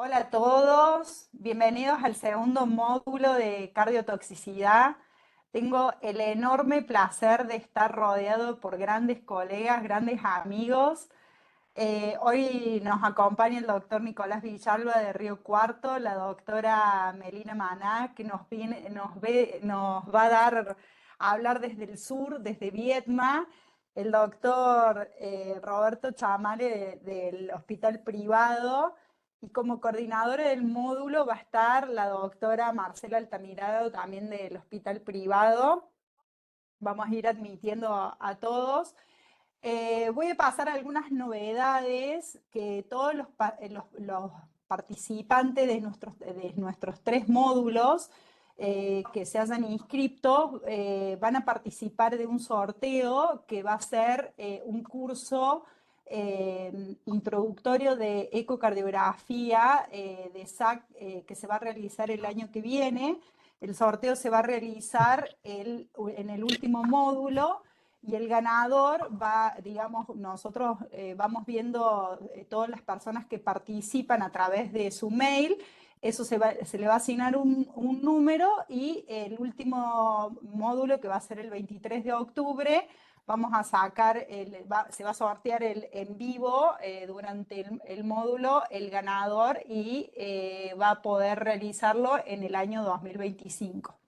Hola a todos, bienvenidos al segundo módulo de cardiotoxicidad. Tengo el enorme placer de estar rodeado por grandes colegas, grandes amigos. Hoy nos acompaña el doctor Nicolás Villalba de Río Cuarto, la doctora Melina Maná, que nos va a dar a hablar desde el sur, desde Viedma, el doctor Roberto Chamale del Hospital Privado, y como coordinadora del módulo va a estar la doctora Marcela Altamirano, también del Hospital Privado. Vamos a ir admitiendo a todos. Voy a pasar algunas novedades que todos los participantes de nuestros tres módulos que se hayan inscrito van a participar de un sorteo que va a ser un curso introductorio de ecocardiografía de SAC que se va a realizar el año que viene. El sorteo se va a realizar en el último módulo. Y el ganador va, digamos, nosotros vamos viendo todas las personas que participan a través de su mail. Eso se le va a asignar un número, y el último módulo, que va a ser el 23 de octubre, vamos a sacar, se va a sortear en vivo durante el módulo el ganador, y va a poder realizarlo en el año 2025.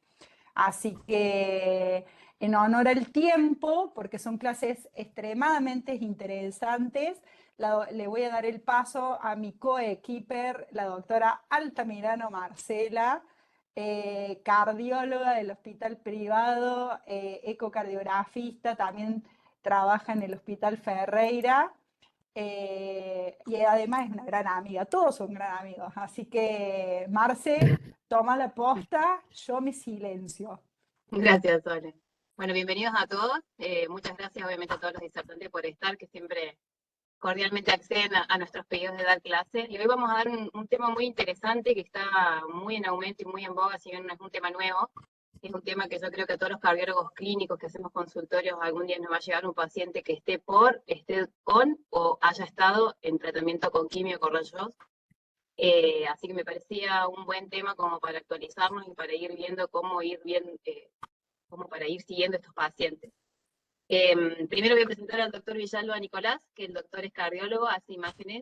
Así que en honor al tiempo, porque son clases extremadamente interesantes, le voy a dar el paso a mi coequiper, la doctora Altamirano Marcela, cardióloga del Hospital Privado, ecocardiografista, también trabaja en el Hospital Ferreira. Y además es una gran amiga, todos son gran amigos. Así que, Marce, toma la posta, yo me silencio. Gracias, Sole. Bueno, bienvenidos a todos. Muchas gracias, obviamente, a todos los disertantes por estar, que siempre cordialmente acceden a nuestros pedidos de dar clases. Y hoy vamos a dar un tema muy interesante que está muy en aumento y muy en boga, si bien no es un tema nuevo. Es un tema que yo creo que a todos los cardiólogos clínicos que hacemos consultorios, algún día nos va a llegar un paciente que esté con o haya estado en tratamiento con quimio con rayos. Así que me parecía un buen tema como para actualizarnos y para ir viendo cómo ir bien, como para ir siguiendo estos pacientes. Primero voy a presentar al doctor Villalba Nicolás, que el doctor es cardiólogo, hace imágenes,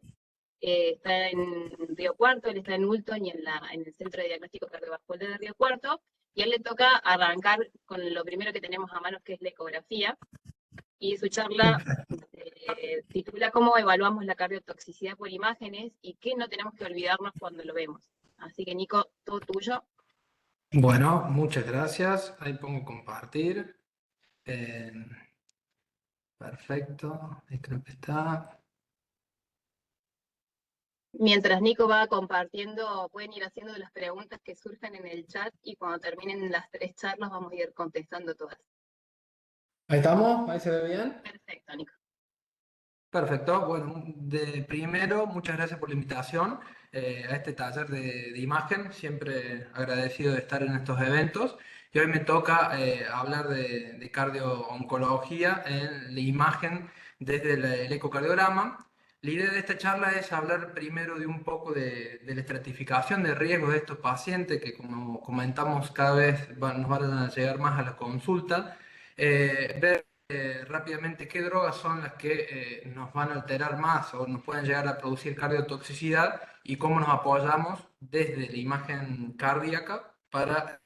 está en Río Cuarto, él está en Ulton y en el Centro de Diagnóstico Cardiovascular de Río Cuarto, y a él le toca arrancar con lo primero que tenemos a mano, que es la ecografía, y su charla titula ¿Cómo evaluamos la cardiotoxicidad por imágenes y qué no tenemos que olvidarnos cuando lo vemos? Así que Nico, todo tuyo. Bueno, muchas gracias. Ahí pongo compartir. Eh, Perfecto. Ahí creo que está. Mientras Nico va compartiendo, pueden ir haciendo las preguntas que surjan en el chat y cuando terminen las tres charlas vamos a ir contestando todas. Ahí estamos. Ahí se ve bien. Perfecto, Nico. Perfecto. Bueno, de primero, muchas gracias por la invitación a este taller de imagen. Siempre agradecido de estar en estos eventos. Y hoy me toca hablar de cardio-oncología en la imagen desde el ecocardiograma. La idea de esta charla es hablar primero de un poco de la estratificación de riesgo de estos pacientes que, como comentamos, cada vez nos van a llegar más a la consulta. Ver rápidamente qué drogas son las que nos van a alterar más o nos pueden llegar a producir cardiotoxicidad y cómo nos apoyamos desde la imagen cardíaca para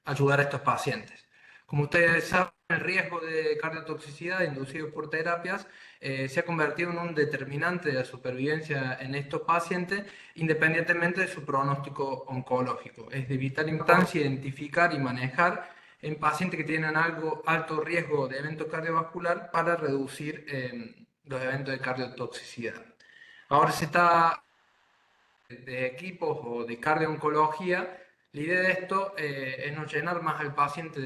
ayudar a estos pacientes. Como ustedes saben, el riesgo de cardiotoxicidad inducido por terapias se ha convertido en un determinante de la supervivencia en estos pacientes, independientemente de su pronóstico oncológico. Es de vital importancia identificar y manejar en pacientes que tienen alto riesgo de evento cardiovascular para reducir los eventos de cardiotoxicidad. Ahora se está de equipos o de cardio-oncología. La idea de esto es no llenar más al paciente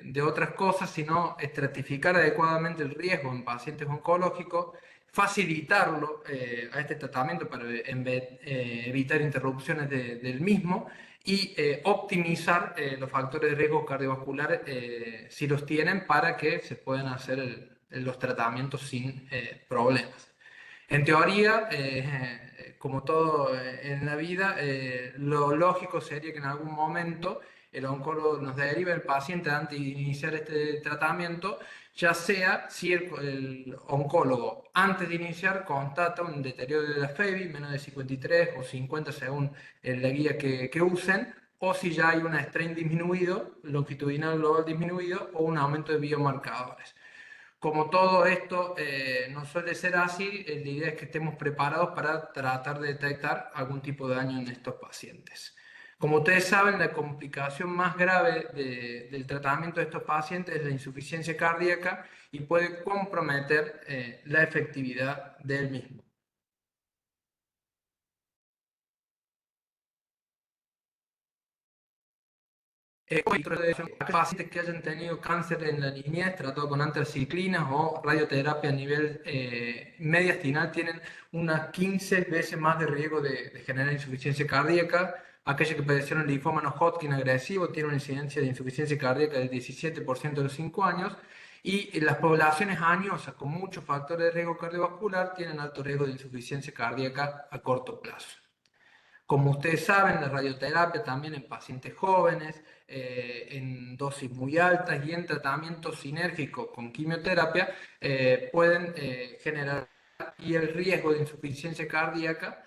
de otras cosas, sino estratificar adecuadamente el riesgo en pacientes oncológicos, facilitarlo a este tratamiento para evitar interrupciones del mismo y optimizar los factores de riesgo cardiovascular si los tienen para que se puedan hacer los tratamientos sin problemas. En teoría, como todo en la vida, lo lógico sería que en algún momento el oncólogo nos derive el paciente antes de iniciar este tratamiento, ya sea si el oncólogo antes de iniciar constata un deterioro de la FEBI, menos de 53 o 50 según la guía que usen, o si ya hay un strain disminuido, longitudinal global disminuido o un aumento de biomarcadores. Como todo esto no suele ser así, la idea es que estemos preparados para tratar de detectar algún tipo de daño en estos pacientes. Como ustedes saben, la complicación más grave del tratamiento de estos pacientes es la insuficiencia cardíaca y puede comprometer la efectividad del mismo. Pacientes que hayan tenido cáncer en la niñez tratado con antraciclinas o radioterapia a nivel mediastinal tienen unas 15 veces más de riesgo de generar insuficiencia cardíaca. Aquellos que padecieron linfoma no Hodgkin agresivo tienen una incidencia de insuficiencia cardíaca del 17% de los 5 años. Y las poblaciones añosas con muchos factores de riesgo cardiovascular tienen alto riesgo de insuficiencia cardíaca a corto plazo. Como ustedes saben, la radioterapia también en pacientes jóvenes, en dosis muy altas y en tratamiento sinérgico con quimioterapia, pueden generar, y el riesgo de insuficiencia cardíaca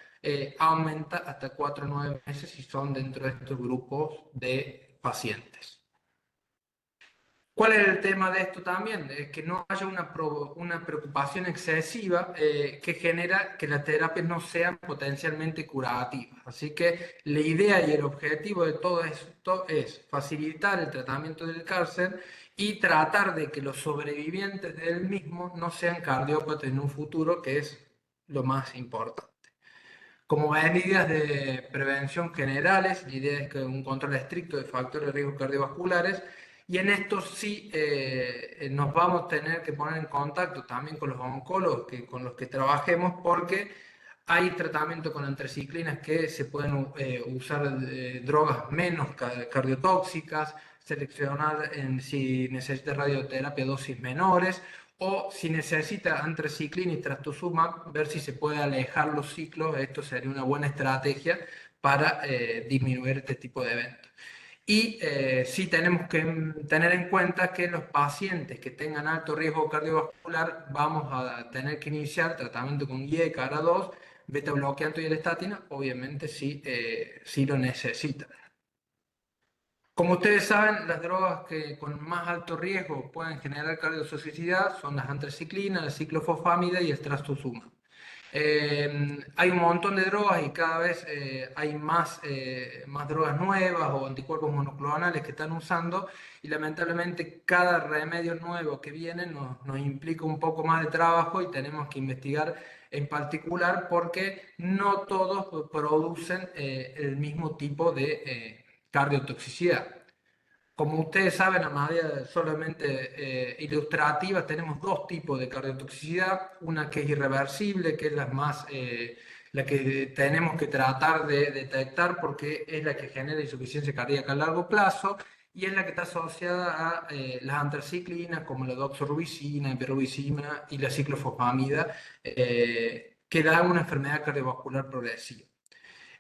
aumenta hasta 4 o 9 meses si son dentro de estos grupos de pacientes. ¿Cuál es el tema de esto también? Es que no haya una preocupación excesiva que genera que las terapias no sean potencialmente curativas. Así que la idea y el objetivo de todo esto es facilitar el tratamiento del cáncer y tratar de que los sobrevivientes del mismo no sean cardiópatas en un futuro, que es lo más importante. Como medidas de prevención generales, la idea es que un control estricto de factores de riesgo cardiovasculares, y en esto sí nos vamos a tener que poner en contacto también con los oncólogos con los que trabajemos, porque hay tratamiento con antraciclinas que se pueden usar drogas menos cardiotóxicas, seleccionar si necesita radioterapia dosis menores, o si necesita antraciclina y trastuzumab, ver si se puede alejar los ciclos. Esto sería una buena estrategia para disminuir este tipo de eventos. Y sí tenemos que tener en cuenta que los pacientes que tengan alto riesgo cardiovascular vamos a tener que iniciar tratamiento con guía de cara 2, beta bloqueante y el estatina, obviamente si lo necesitan. Como ustedes saben, las drogas que con más alto riesgo pueden generar cardiotoxicidad son las antraciclinas, la ciclofosfamida y el trastuzumab. Hay un montón de drogas y cada vez hay más drogas nuevas o anticuerpos monoclonales que están usando, y lamentablemente cada remedio nuevo que viene nos implica un poco más de trabajo y tenemos que investigar en particular porque no todos producen el mismo tipo de cardiotoxicidad. Como ustedes saben, a manera solamente ilustrativa, tenemos dos tipos de cardiotoxicidad: una que es irreversible, que es la que tenemos que tratar de detectar porque es la que genera insuficiencia cardíaca a largo plazo, y es la que está asociada a las antraciclinas como la doxorubicina, empirubicina y la ciclofosfamida, que dan una enfermedad cardiovascular progresiva.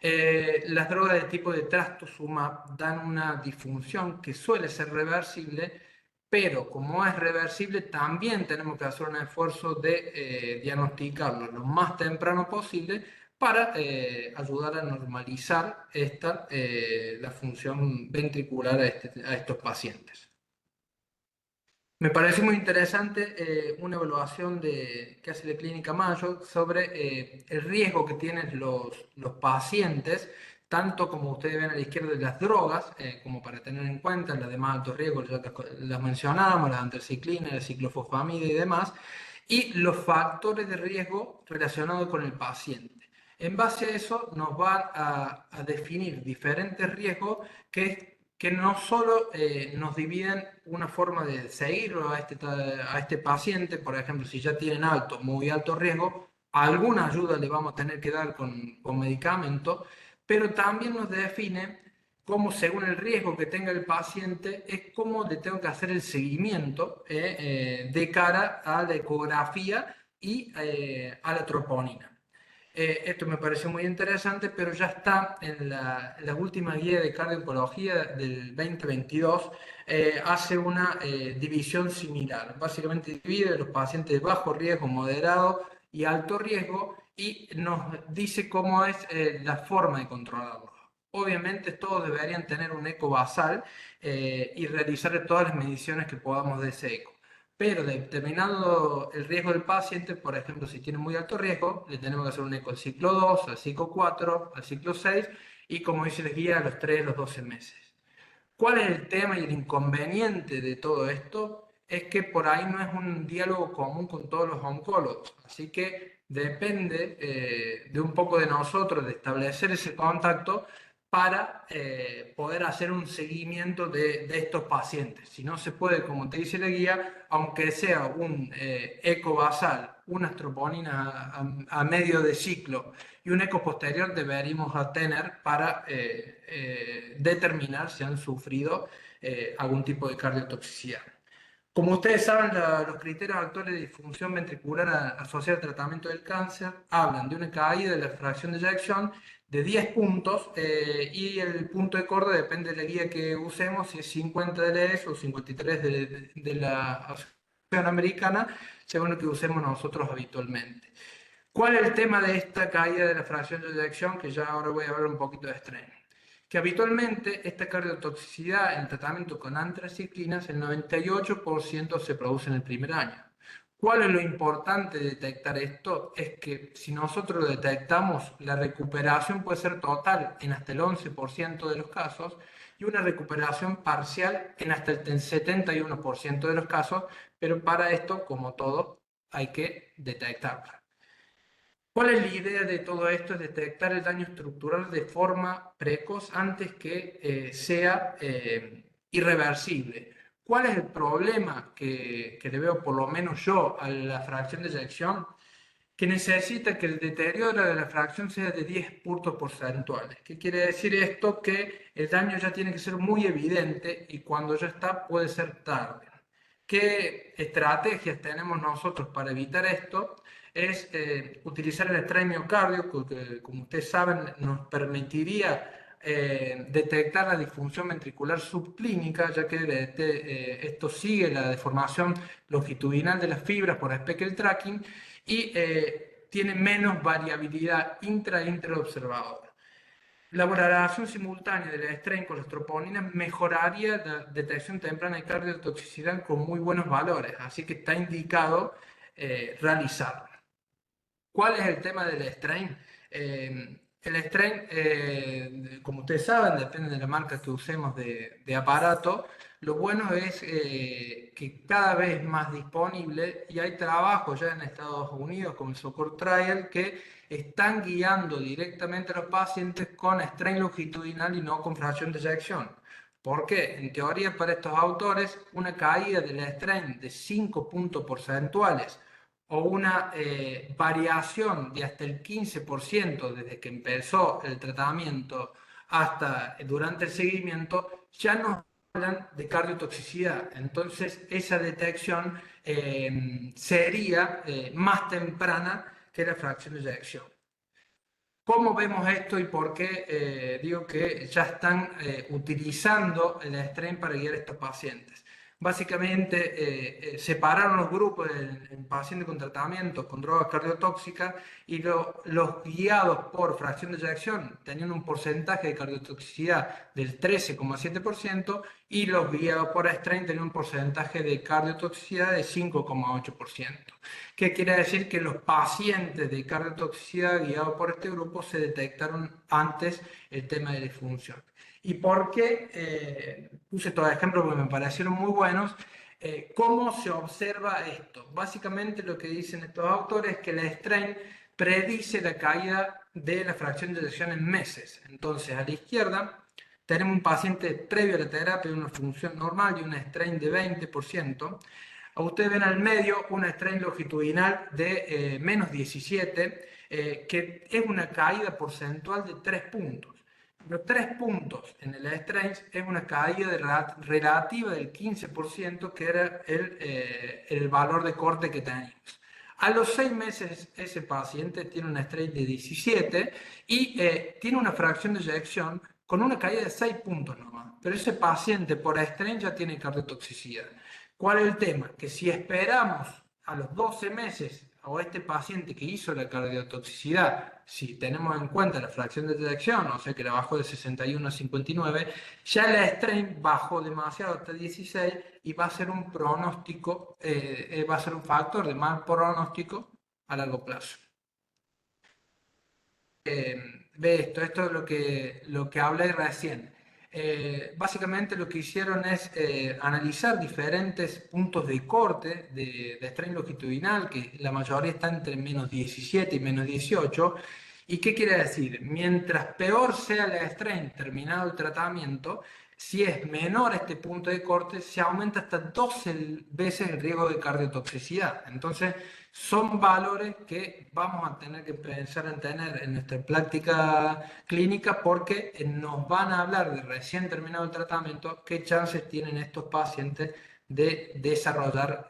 Las drogas de tipo de trastuzumab dan una disfunción que suele ser reversible, pero como es reversible, también tenemos que hacer un esfuerzo de diagnosticarlo lo más temprano posible para ayudar a normalizar la función ventricular a estos pacientes. Me parece muy interesante una evaluación que hace la Clínica Mayo sobre el riesgo que tienen los pacientes, tanto como ustedes ven a la izquierda de las drogas, como para tener en cuenta las de más alto riesgo, ya las mencionábamos, las antraciclinas, la ciclofosfamida y demás, y los factores de riesgo relacionados con el paciente. En base a eso nos van a definir diferentes riesgos que no solo nos dividen una forma de seguirlo a este paciente. Por ejemplo, si ya tienen alto, muy alto riesgo, alguna ayuda le vamos a tener que dar con medicamento, pero también nos define cómo, según el riesgo que tenga el paciente, es cómo le tengo que hacer el seguimiento de cara a la ecografía y a la troponina. Esto me pareció muy interesante, pero ya está en la última guía de cardiología del 2022, hace una división similar. Básicamente divide los pacientes de bajo riesgo, moderado y alto riesgo y nos dice cómo es la forma de controlarlo. Obviamente todos deberían tener un eco basal y realizar todas las mediciones que podamos de ese eco. Pero determinado el riesgo del paciente, por ejemplo, si tiene muy alto riesgo, le tenemos que hacer un eco al ciclo 2, al ciclo 4, al ciclo 6 y como dice la guía, a los 3, los 12 meses. ¿Cuál es el tema y el inconveniente de todo esto? Es que por ahí no es un diálogo común con todos los oncólogos, así que depende de un poco de nosotros, de establecer ese contacto para poder hacer un seguimiento de estos pacientes. Si no se puede, como te dice la guía, aunque sea un eco basal, una troponina a medio de ciclo y un eco posterior deberíamos tener para determinar si han sufrido algún tipo de cardiotoxicidad. Como ustedes saben, los criterios actuales de disfunción ventricular asociada al tratamiento del cáncer hablan de una caída de la fracción de eyección de 10 puntos y el punto de corte depende de la guía que usemos, si es 50 de la ESO o 53 de la Asociación Americana, según lo que usemos nosotros habitualmente. ¿Cuál es el tema de esta caída de la fracción de eyección? Que ya ahora voy a hablar un poquito de estrés. Que habitualmente esta cardiotoxicidad en tratamiento con antraciclinas, el 98% se produce en el primer año. ¿Cuál es lo importante de detectar esto? Es que si nosotros lo detectamos, la recuperación puede ser total en hasta el 11% de los casos y una recuperación parcial en hasta el 71% de los casos, pero para esto, como todo, hay que detectarla. ¿Cuál es la idea de todo esto? Es detectar el daño estructural de forma precoz antes que sea irreversible. ¿Cuál es el problema que le veo, por lo menos yo, a la fracción de eyección? Que necesita que el deterioro de la fracción sea de 10 puntos porcentuales. ¿Qué quiere decir esto? Que el daño ya tiene que ser muy evidente y cuando ya está puede ser tarde. ¿Qué estrategias tenemos nosotros para evitar esto? Es utilizar el estrés miocardio, que como ustedes saben nos permitiría detectar la disfunción ventricular subclínica, ya que esto sigue la deformación longitudinal de las fibras por speckle tracking y tiene menos variabilidad intraobservadora. La valoración simultánea de la strain con las troponinas mejoraría la detección temprana de cardiotoxicidad con muy buenos valores, así que está indicado realizarlo. ¿Cuál es el tema del strain? El strain, como ustedes saben, depende de la marca que usemos de aparato. Lo bueno es que cada vez más disponible y hay trabajos ya en Estados Unidos como el SOCOR Trial que están guiando directamente a los pacientes con strain longitudinal y no con fracción de eyección. ¿Por qué? En teoría, para estos autores, una caída del strain de 5 puntos porcentuales o una variación de hasta el 15% desde que empezó el tratamiento hasta durante el seguimiento, ya nos hablan de cardiotoxicidad. Entonces, esa detección sería más temprana que la fracción de eyección. ¿Cómo vemos esto y por qué digo que ya están utilizando el strain para guiar a estos pacientes? Básicamente separaron los grupos en pacientes con tratamiento con drogas cardiotóxicas y los guiados por fracción de eyección tenían un porcentaje de cardiotoxicidad del 13,7% y los guiados por strain tenían un porcentaje de cardiotoxicidad de 5,8%. ¿Qué quiere decir? Que los pacientes de cardiotoxicidad guiados por este grupo se detectaron antes el tema de disfunción. ¿Y por qué? Puse todos ejemplos porque me parecieron muy buenos. ¿Cómo se observa esto? Básicamente lo que dicen estos autores es que el strain predice la caída de la fracción de eyección en meses. Entonces, a la izquierda tenemos un paciente previo a la terapia de una función normal y un strain de 20%. Ustedes ven al medio una strain longitudinal de menos 17, que es una caída porcentual de 3 puntos. Los 3 puntos en el strain es una caída relativa del 15%, que era el valor de corte que teníamos. A los 6 meses ese paciente tiene una strain de 17 y tiene una fracción de eyección con una caída de 6 puntos nomás. Pero ese paciente por strain ya tiene cardiotoxicidad. ¿Cuál es el tema? Que si esperamos a los 12 meses o este paciente que hizo la cardiotoxicidad, si tenemos en cuenta la fracción de detección, o sea que la bajó de 61 a 59, ya la strain bajó demasiado hasta 16 y va a ser un pronóstico, va a ser un factor de mal pronóstico a largo plazo. Ve esto es lo que hablé recién. Básicamente lo que hicieron es analizar diferentes puntos de corte de strain longitudinal, que la mayoría está entre menos 17 y menos 18. ¿Y qué quiere decir? Mientras peor sea la strain terminado el tratamiento, si es menor este punto de corte, se aumenta hasta 12 veces el riesgo de cardiotoxicidad. Entonces, son valores que vamos a tener que pensar en tener en nuestra práctica clínica porque nos van a hablar de recién terminado el tratamiento, qué chances tienen estos pacientes de desarrollar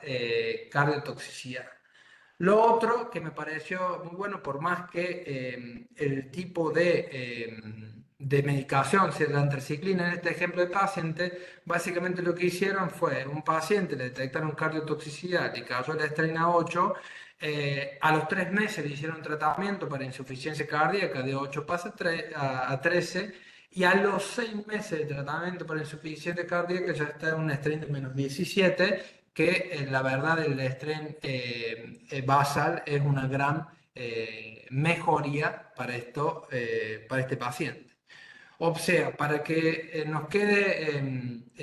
cardiotoxicidad. Lo otro que me pareció muy bueno, por más que el tipo de medicación, si es la antraciclina en este ejemplo de paciente, básicamente lo que hicieron fue, un paciente le detectaron cardiotoxicidad, le cayó la estrina 8, a los 3 meses le hicieron tratamiento para insuficiencia cardíaca de 8 pasa a 13, y a los 6 meses de tratamiento para insuficiencia cardíaca ya está en una estrina de menos 17, que la verdad el estrés basal es una gran mejoría para esto, para este paciente. O sea, para que nos quede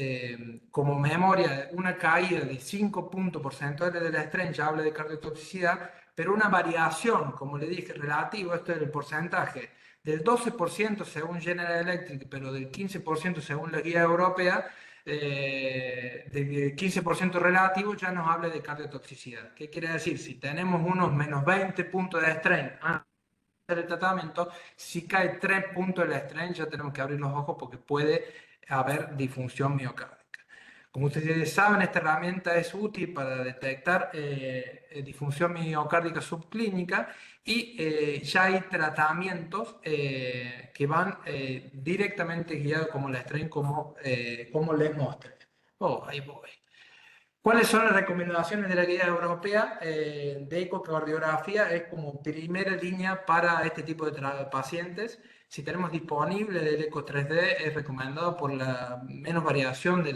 como memoria una caída de 5 puntos porcentuales del estrés, ya habla de cardiotoxicidad, pero una variación, como le dije, relativo, esto es el porcentaje, del 12% según General Electric, pero del 15% según la guía europea, del 15% relativo ya nos habla de cardiotoxicidad. ¿Qué quiere decir? Si tenemos unos menos 20 puntos de estrés el tratamiento, si cae 3 puntos el estrés, ya tenemos que abrir los ojos porque puede haber disfunción miocárdica. Como ustedes saben, esta herramienta es útil para detectar disfunción miocárdica subclínica y ya hay tratamientos que van directamente guiados como la estrés, como les mostré. Oh, ahí voy. ¿Cuáles son las recomendaciones de la guía europea de ecocardiografía? Es como primera línea para este tipo de pacientes. Si tenemos disponible el eco 3D, es recomendado por la menos variación de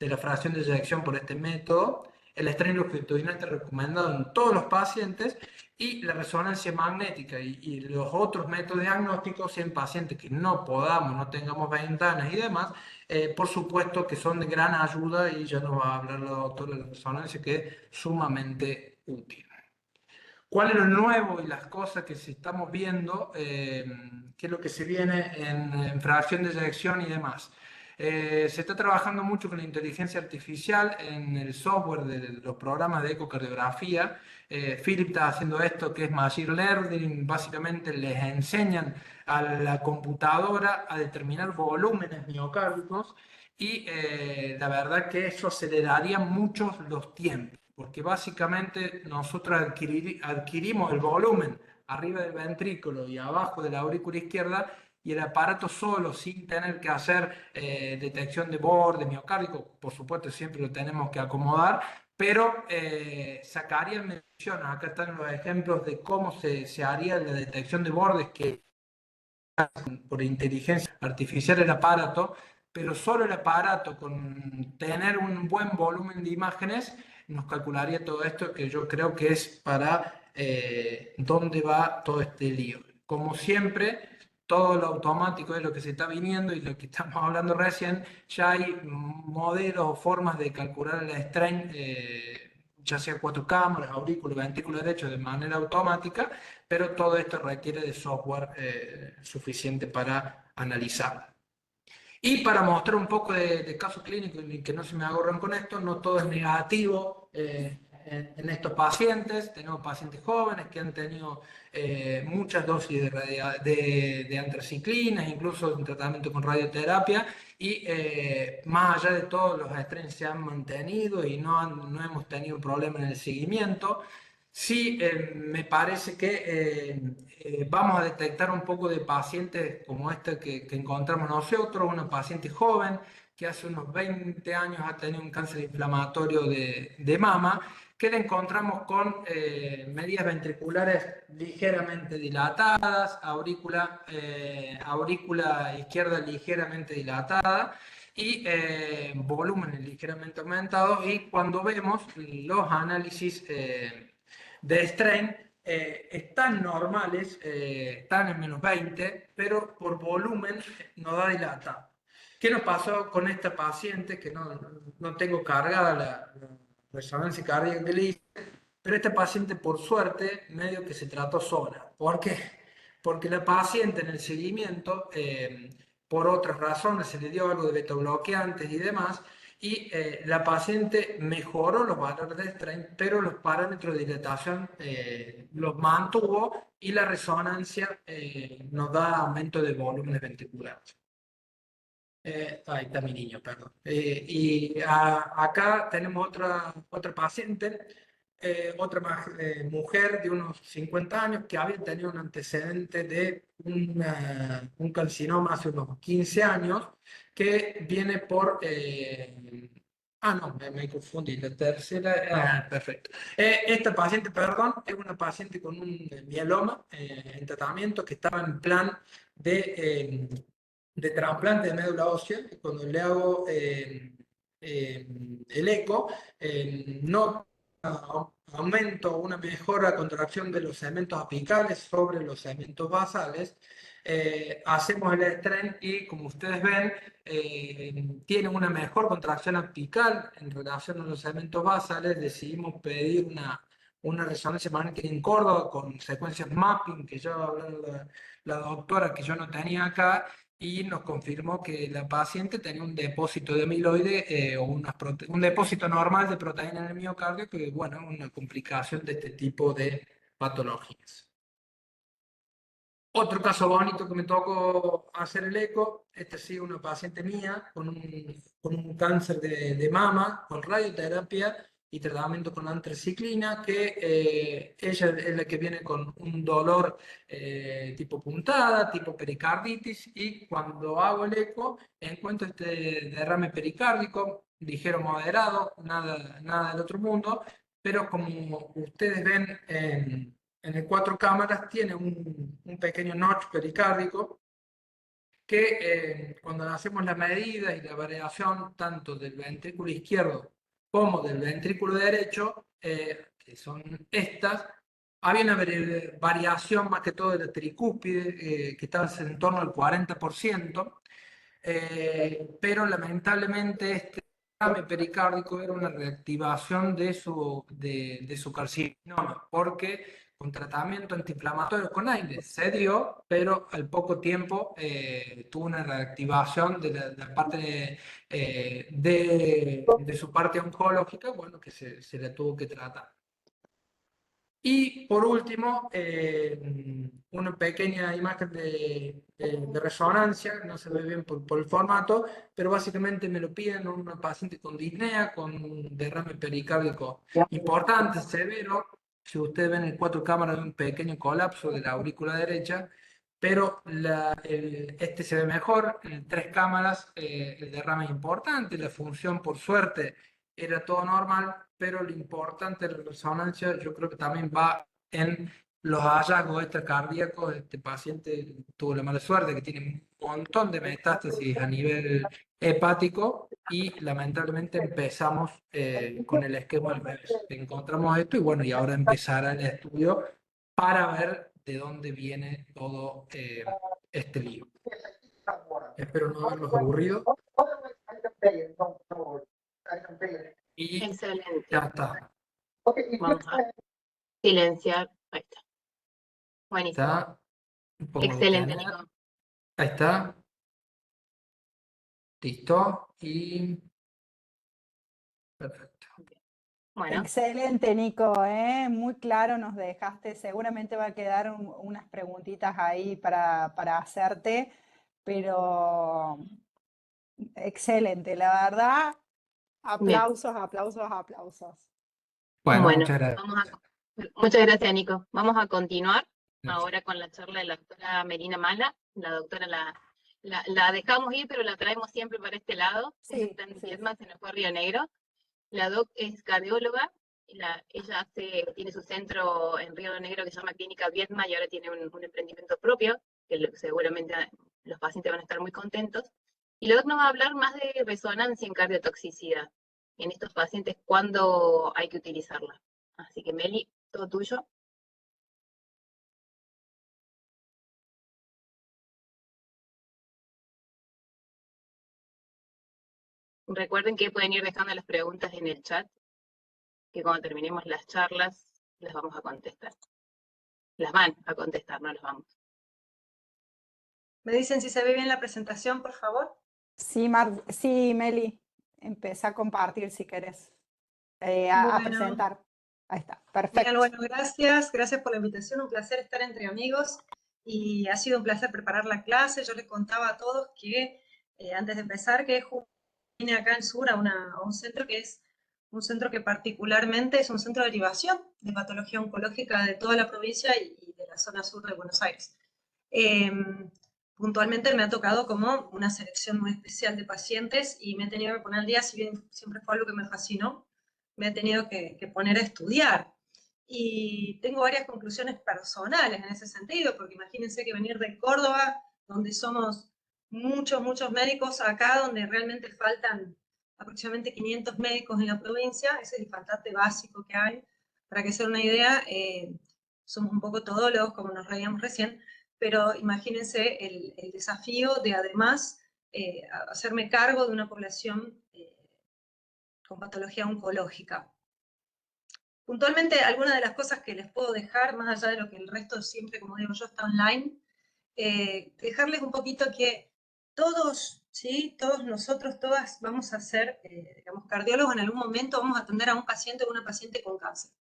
la fracción de eyección por este método. El estrés longitudinal está recomendado en todos los pacientes y la resonancia magnética y los otros métodos diagnósticos en pacientes que no podamos, no tengamos ventanas y demás, por supuesto que son de gran ayuda y ya nos va a hablar la doctora de la resonancia que es sumamente útil. ¿Cuál es lo nuevo y las cosas que se estamos viendo? ¿Qué es lo que se viene en fracción de eyección y demás? Se está trabajando mucho con la inteligencia artificial en el software de los programas de ecocardiografía. Philip está haciendo esto que es Machine Learning. Básicamente les enseñan a la computadora a determinar volúmenes miocárdicos y la verdad que eso aceleraría mucho los tiempos, porque básicamente nosotros adquirimos el volumen arriba del ventrículo y abajo de la aurícula izquierda y el aparato solo, sin tener que hacer detección de borde miocárdico, por supuesto siempre lo tenemos que acomodar, pero sacaría mediciones. Acá están los ejemplos de cómo se haría la detección de bordes que por inteligencia artificial el aparato, pero solo el aparato con tener un buen volumen de imágenes nos calcularía todo esto, que yo creo que es para dónde va todo este lío. Como siempre, todo lo automático es lo que se está viniendo y lo que estamos hablando recién, ya hay modelos o formas de calcular el strain, ya sea 4 cámaras, aurículos, ventrículos derechos de manera automática, pero todo esto requiere de software suficiente para analizar. Y para mostrar un poco de caso clínico y que no se me agorran con esto, no todo es negativo en estos pacientes. Tenemos pacientes jóvenes que han tenido muchas dosis de antraciclinas, incluso en tratamiento con radioterapia, y más allá de todo, los estrés se han mantenido y no hemos tenido problemas en el seguimiento. Sí, me parece que vamos a detectar un poco de pacientes como esta que encontramos nosotros, una paciente joven que hace unos 20 años ha tenido un cáncer inflamatorio de mama, que la encontramos con medias ventriculares ligeramente dilatadas, aurícula izquierda ligeramente dilatada y volúmenes ligeramente aumentados. Y cuando vemos los análisis de strain, están normales, están en -20, pero por volumen no da dilatado. ¿Qué nos pasó con esta paciente? Que no tengo cargada la resonancia cardíaca que le hice, pero esta paciente, por suerte, medio que se trató sola. ¿Por qué? Porque la paciente en el seguimiento, por otras razones, se le dio algo de beta bloqueantes y demás, y la paciente mejoró los valores de strain, pero los parámetros de dilatación los mantuvo y la resonancia nos da aumento de volúmenes ventriculares. Ahí está mi niño, perdón. Acá tenemos otra paciente, mujer de unos 50 años que había tenido un antecedente de un carcinoma hace unos 15 años, que viene por... no, me confundí, la tercera... perfecto. Esta paciente, perdón, es una paciente con un mieloma en tratamiento que estaba en plan de trasplante de médula ósea. Y cuando le hago el eco, no aumento, una mejora contracción de los segmentos apicales sobre los segmentos basales. Hacemos el strain y, como ustedes ven, tiene una mejor contracción apical en relación a los segmentos basales. Decidimos pedir una resonancia magnética en Córdoba con secuencias mapping, que ya va a hablar la doctora, que yo no tenía acá, y nos confirmó que la paciente tenía un depósito de amiloide o un depósito normal de proteína en el miocardio, que bueno, es una complicación de este tipo de patologías. Otro caso bonito que me tocó hacer el eco, esta sí, una paciente mía con un cáncer de mama, con radioterapia y tratamiento con antraciclina, que ella es la que viene con un dolor tipo puntada, tipo pericarditis, y cuando hago el eco encuentro este derrame pericárdico, ligero moderado, nada del otro mundo, pero como ustedes ven en el 4 cámaras, tiene un pequeño notch pericárdico que cuando hacemos la medida y la variación tanto del ventrículo izquierdo como del ventrículo derecho, que son estas, había una variación más que todo de la tricúspide, que estaba en torno al 40%, pero lamentablemente este derrame pericárdico era una reactivación de su carcinoma, porque con tratamiento antiinflamatorio con aire se dio, pero al poco tiempo tuvo una reactivación de la parte de su parte oncológica, bueno, que se la tuvo que tratar. Y por último, una pequeña imagen de resonancia, no se ve bien por el formato, pero básicamente me lo piden una paciente con disnea, con un derrame pericárdico importante, severo. Si ustedes ven en 4 cámaras, un pequeño colapso de la aurícula derecha, pero este se ve mejor. En 3 cámaras el derrame es importante, la función, por suerte, era todo normal, pero lo importante de la resonancia yo creo que también va en los hallazgos extracardíacos. Este paciente tuvo la mala suerte que tiene un montón de metástasis a nivel hepático, y lamentablemente empezamos con el esquema al revés. Encontramos esto y bueno, y ahora empezará el estudio para ver de dónde viene todo este lío. Espero no haberlos aburrido. Y Excelente. ya está. Vamos a silenciar. Ahí está. Buenísimo. Está. Un poco Excelente, detener. Nico. Ahí está. Listo. Y perfecto. Bueno, Excelente, Nico, ¿eh? Muy claro nos dejaste. Seguramente va a quedar unas preguntitas ahí para hacerte, pero excelente, la verdad. bien. Aplausos, aplausos, aplausos. Bueno, Bueno, muchas gracias. vamos a Muchas gracias, Nico. Vamos a continuar Gracias. ahora con la charla de la doctora Melina Mala. La doctora la dejamos ir, pero la traemos siempre para este lado. Sí, Está en sí, Viedma, se nos fue a Río Negro. La doc es cardióloga. Ella tiene su centro en Río Negro que se llama Clínica Viedma y ahora tiene un emprendimiento propio, que seguramente los pacientes van a estar muy contentos. Y la doc nos va a hablar más de resonancia en cardiotoxicidad. En estos pacientes, ¿cuándo hay que utilizarla? Así que Meli, todo tuyo. Recuerden que pueden ir dejando las preguntas en el chat, que cuando terminemos las charlas las vamos a contestar. Las van a contestar, no las vamos. ¿Me dicen si se ve bien la presentación, por favor? sí, sí, Meli, empecé a compartir si querés, a Bueno, presentar. Ahí está, genial, perfecto. bueno, gracias por la invitación, un placer estar entre amigos y ha sido un placer preparar la clase. Yo les contaba a todos que antes de empezar que vine acá en Sur a un centro que es un centro que particularmente es un centro de derivación de patología oncológica de toda la provincia y de la zona sur de Buenos Aires. Puntualmente me ha tocado como una selección muy especial de pacientes y me he tenido que poner al día, si bien siempre fue algo que me fascinó, me he tenido que poner a estudiar. Y tengo varias conclusiones personales en ese sentido, porque imagínense que venir de Córdoba, donde somos muchos médicos, acá donde realmente faltan aproximadamente 500 médicos en la provincia, ese es el faltante básico que hay. Para que se den una idea, somos un poco todólogos, como nos reíamos recién, pero imagínense el desafío de además hacerme cargo de una población con patología oncológica. Puntualmente, algunas de las cosas que les puedo dejar, más allá de lo que el resto siempre, como digo yo, está online, dejarles un poquito que todos, ¿sí? Todos nosotros, todas vamos a ser, digamos, cardiólogos en algún momento, vamos a atender a un paciente o una paciente con cáncer,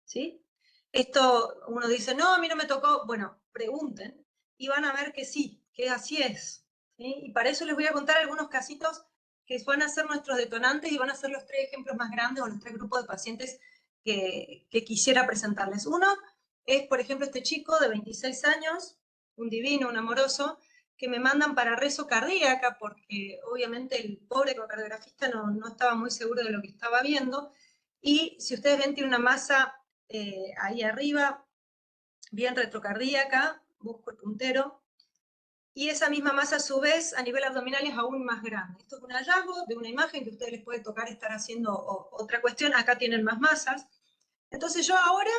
¿sí? Esto, uno dice, no, a mí no me tocó, bueno, pregunten y van a ver que sí, que así es, ¿sí? Y para eso les voy a contar algunos casitos que van a ser nuestros detonantes y van a ser los 3 ejemplos más grandes o los 3 grupos de pacientes que quisiera presentarles. Uno es, por ejemplo, este chico de 26 años, un divino, un amoroso, que me mandan para rezo cardíaca, porque obviamente el pobre ecocardiografista no estaba muy seguro de lo que estaba viendo, y si ustedes ven tiene una masa ahí arriba, bien retrocardíaca, busco el puntero, y esa misma masa a su vez a nivel abdominal es aún más grande. Esto es un hallazgo de una imagen que a ustedes les puede tocar estar haciendo otra cuestión, acá tienen más masas. Entonces yo ahora,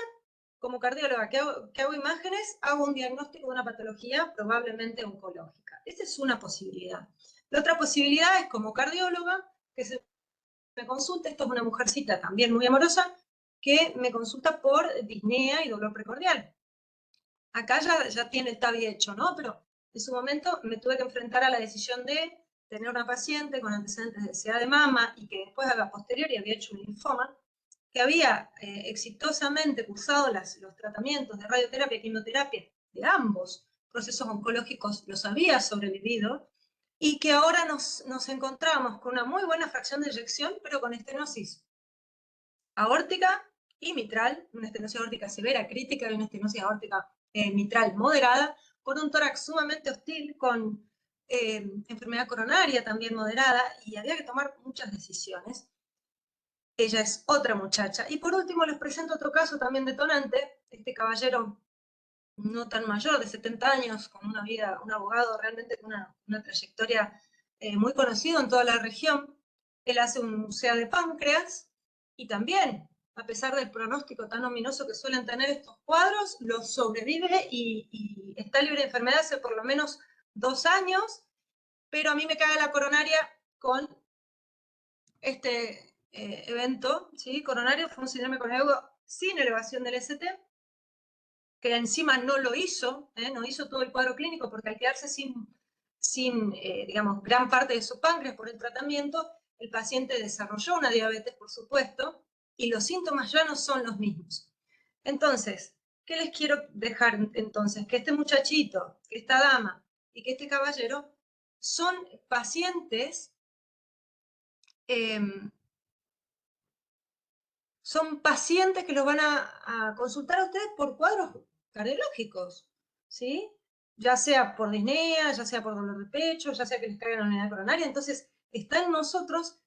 como cardióloga que hago imágenes, hago un diagnóstico de una patología probablemente oncológica. Esa es una posibilidad. La otra posibilidad es como cardióloga, que se me consulta, esto es una mujercita también muy amorosa, que me consulta por disnea y dolor precordial. Acá ya tiene el TAVI hecho, ¿no? Pero en su momento me tuve que enfrentar a la decisión de tener una paciente con antecedentes de obesidad de mama y que después a la posteriori había hecho un linfoma, que había exitosamente cursado los tratamientos de radioterapia y quimioterapia de ambos procesos oncológicos, los había sobrevivido, y que ahora nos encontramos con una muy buena fracción de eyección, pero con estenosis aórtica y mitral, una estenosis aórtica severa, crítica, y una estenosis aórtica mitral moderada, con un tórax sumamente hostil, con enfermedad coronaria también moderada, y había que tomar muchas decisiones. Ella es otra muchacha. Y por último les presento otro caso también detonante, este caballero no tan mayor, de 70 años, con una vida, un abogado realmente con una trayectoria muy conocido en toda la región. Él hace un CA de páncreas y también, a pesar del pronóstico tan ominoso que suelen tener estos cuadros, los sobrevive y está libre de enfermedad hace por lo menos 2 años, pero a mí me cae la coronaria con este evento, ¿sí? Coronario fue un síndrome coronario sin elevación del ST, que encima no lo hizo, no hizo todo el cuadro clínico, porque al quedarse sin digamos, gran parte de su páncreas por el tratamiento, el paciente desarrolló una diabetes, por supuesto, y los síntomas ya no son los mismos. Entonces, ¿qué les quiero dejar entonces? Que este muchachito, que esta dama y que este caballero son pacientes son pacientes que los van a consultar a ustedes por cuadros cardiológicos, ¿sí? Ya sea por disnea, ya sea por dolor de pecho, ya sea que les caigan la unidad coronaria. Entonces, está en nosotros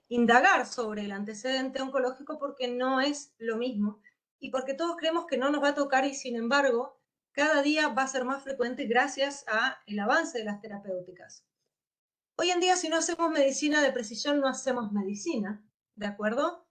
indagar sobre el antecedente oncológico porque no es lo mismo y porque todos creemos que no nos va a tocar y sin embargo, cada día va a ser más frecuente gracias al avance de las terapéuticas. Hoy en día, si no hacemos medicina de precisión, no hacemos medicina, ¿de acuerdo?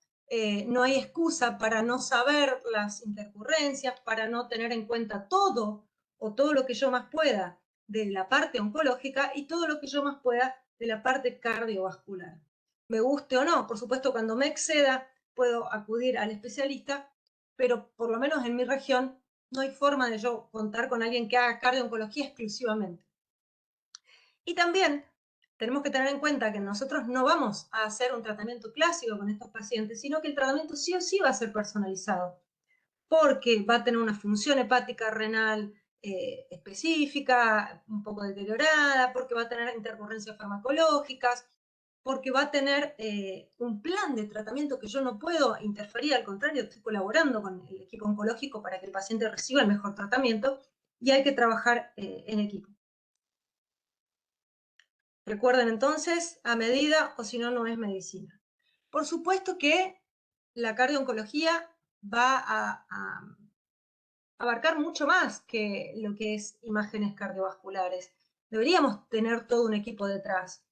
No hay excusa para no saber las intercurrencias, para no tener en cuenta todo o todo lo que yo más pueda de la parte oncológica y todo lo que yo más pueda de la parte cardiovascular. Me guste o no, por supuesto, cuando me exceda, puedo acudir al especialista, pero por lo menos en mi región no hay forma de yo contar con alguien que haga cardio-oncología exclusivamente. Y también tenemos que tener en cuenta que nosotros no vamos a hacer un tratamiento clásico con estos pacientes, sino que el tratamiento sí o sí va a ser personalizado, porque va a tener una función hepática renal específica, un poco deteriorada, porque va a tener intercurrencias farmacológicas, porque va a tener un plan de tratamiento que yo no puedo interferir, al contrario, estoy colaborando con el equipo oncológico para que el paciente reciba el mejor tratamiento y hay que trabajar en equipo. Recuerden entonces, a medida o si no, no es medicina. Por supuesto que la cardio-oncología va a abarcar mucho más que lo que es imágenes cardiovasculares. Deberíamos tener todo un equipo detrás.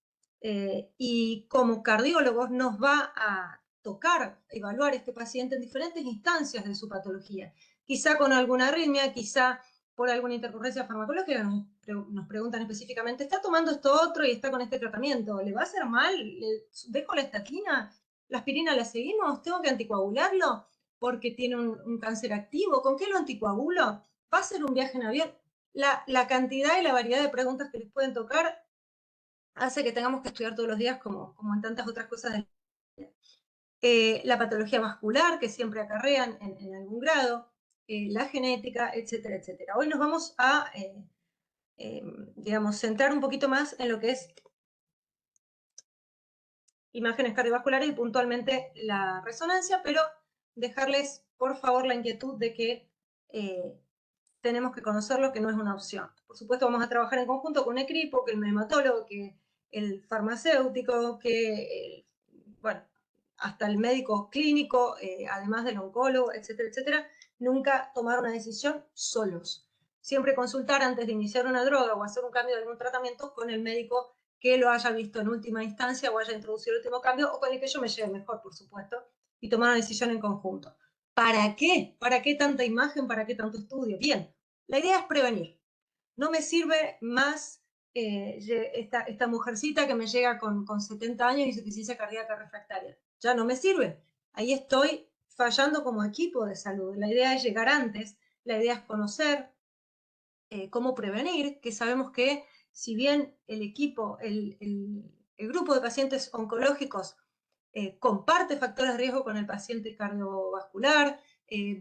Y como cardiólogos nos va a tocar evaluar a este paciente en diferentes instancias de su patología. Quizá con alguna arritmia, quizá por alguna intercurrencia farmacológica, nos preguntan específicamente, ¿está tomando esto otro y está con este tratamiento? ¿Le va a hacer mal? ¿Le dejo la estatina? ¿La aspirina la seguimos? ¿Tengo que anticoagularlo porque tiene un cáncer activo? ¿Con qué lo anticoagulo? ¿Va a ser un viaje en avión? La cantidad y la variedad de preguntas que les pueden tocar hace que tengamos que estudiar todos los días como en tantas otras cosas de la vida. La patología vascular que siempre acarrean en algún grado, la genética, etcétera, etcétera. Hoy nos vamos a, digamos, centrar un poquito más en lo que es imágenes cardiovasculares y puntualmente la resonancia, pero dejarles, por favor, la inquietud de que tenemos que conocerlo, que no es una opción. Por supuesto, vamos a trabajar en conjunto con un equipo, que el hematólogo, que el farmacéutico, que, bueno, hasta el médico clínico, además del oncólogo, etcétera, etcétera. Nunca tomar una decisión solos. Siempre consultar antes de iniciar una droga o hacer un cambio de algún tratamiento con el médico que lo haya visto en última instancia o haya introducido el último cambio o con el que yo me lleve mejor, por supuesto, y tomar una decisión en conjunto. ¿Para qué? ¿Para qué tanta imagen? ¿Para qué tanto estudio? Bien, la idea es prevenir. No me sirve más esta mujercita que me llega con 70 años y insuficiencia cardíaca refractaria. Ya no me sirve. Ahí estoy fallando como equipo de salud. La idea es llegar antes, la idea es conocer cómo prevenir, que sabemos que si bien el equipo, el grupo de pacientes oncológicos comparte factores de riesgo con el paciente cardiovascular,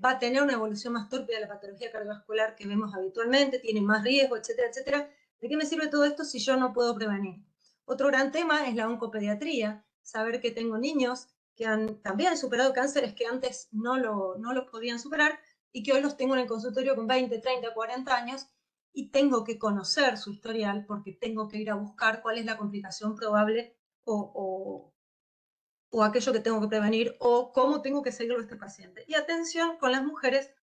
va a tener una evolución más torpe de la patología cardiovascular que vemos habitualmente, tiene más riesgo, etcétera, etcétera. ¿De qué me sirve todo esto si yo no puedo prevenir? Otro gran tema es la oncopediatría, saber que tengo niños que han también superado cánceres que antes no lo podían superar y que hoy los tengo en el consultorio con 20, 30, 40 años y tengo que conocer su historial porque tengo que ir a buscar cuál es la complicación probable o aquello que tengo que prevenir o cómo tengo que seguirlo a este paciente. Y atención con las mujeres,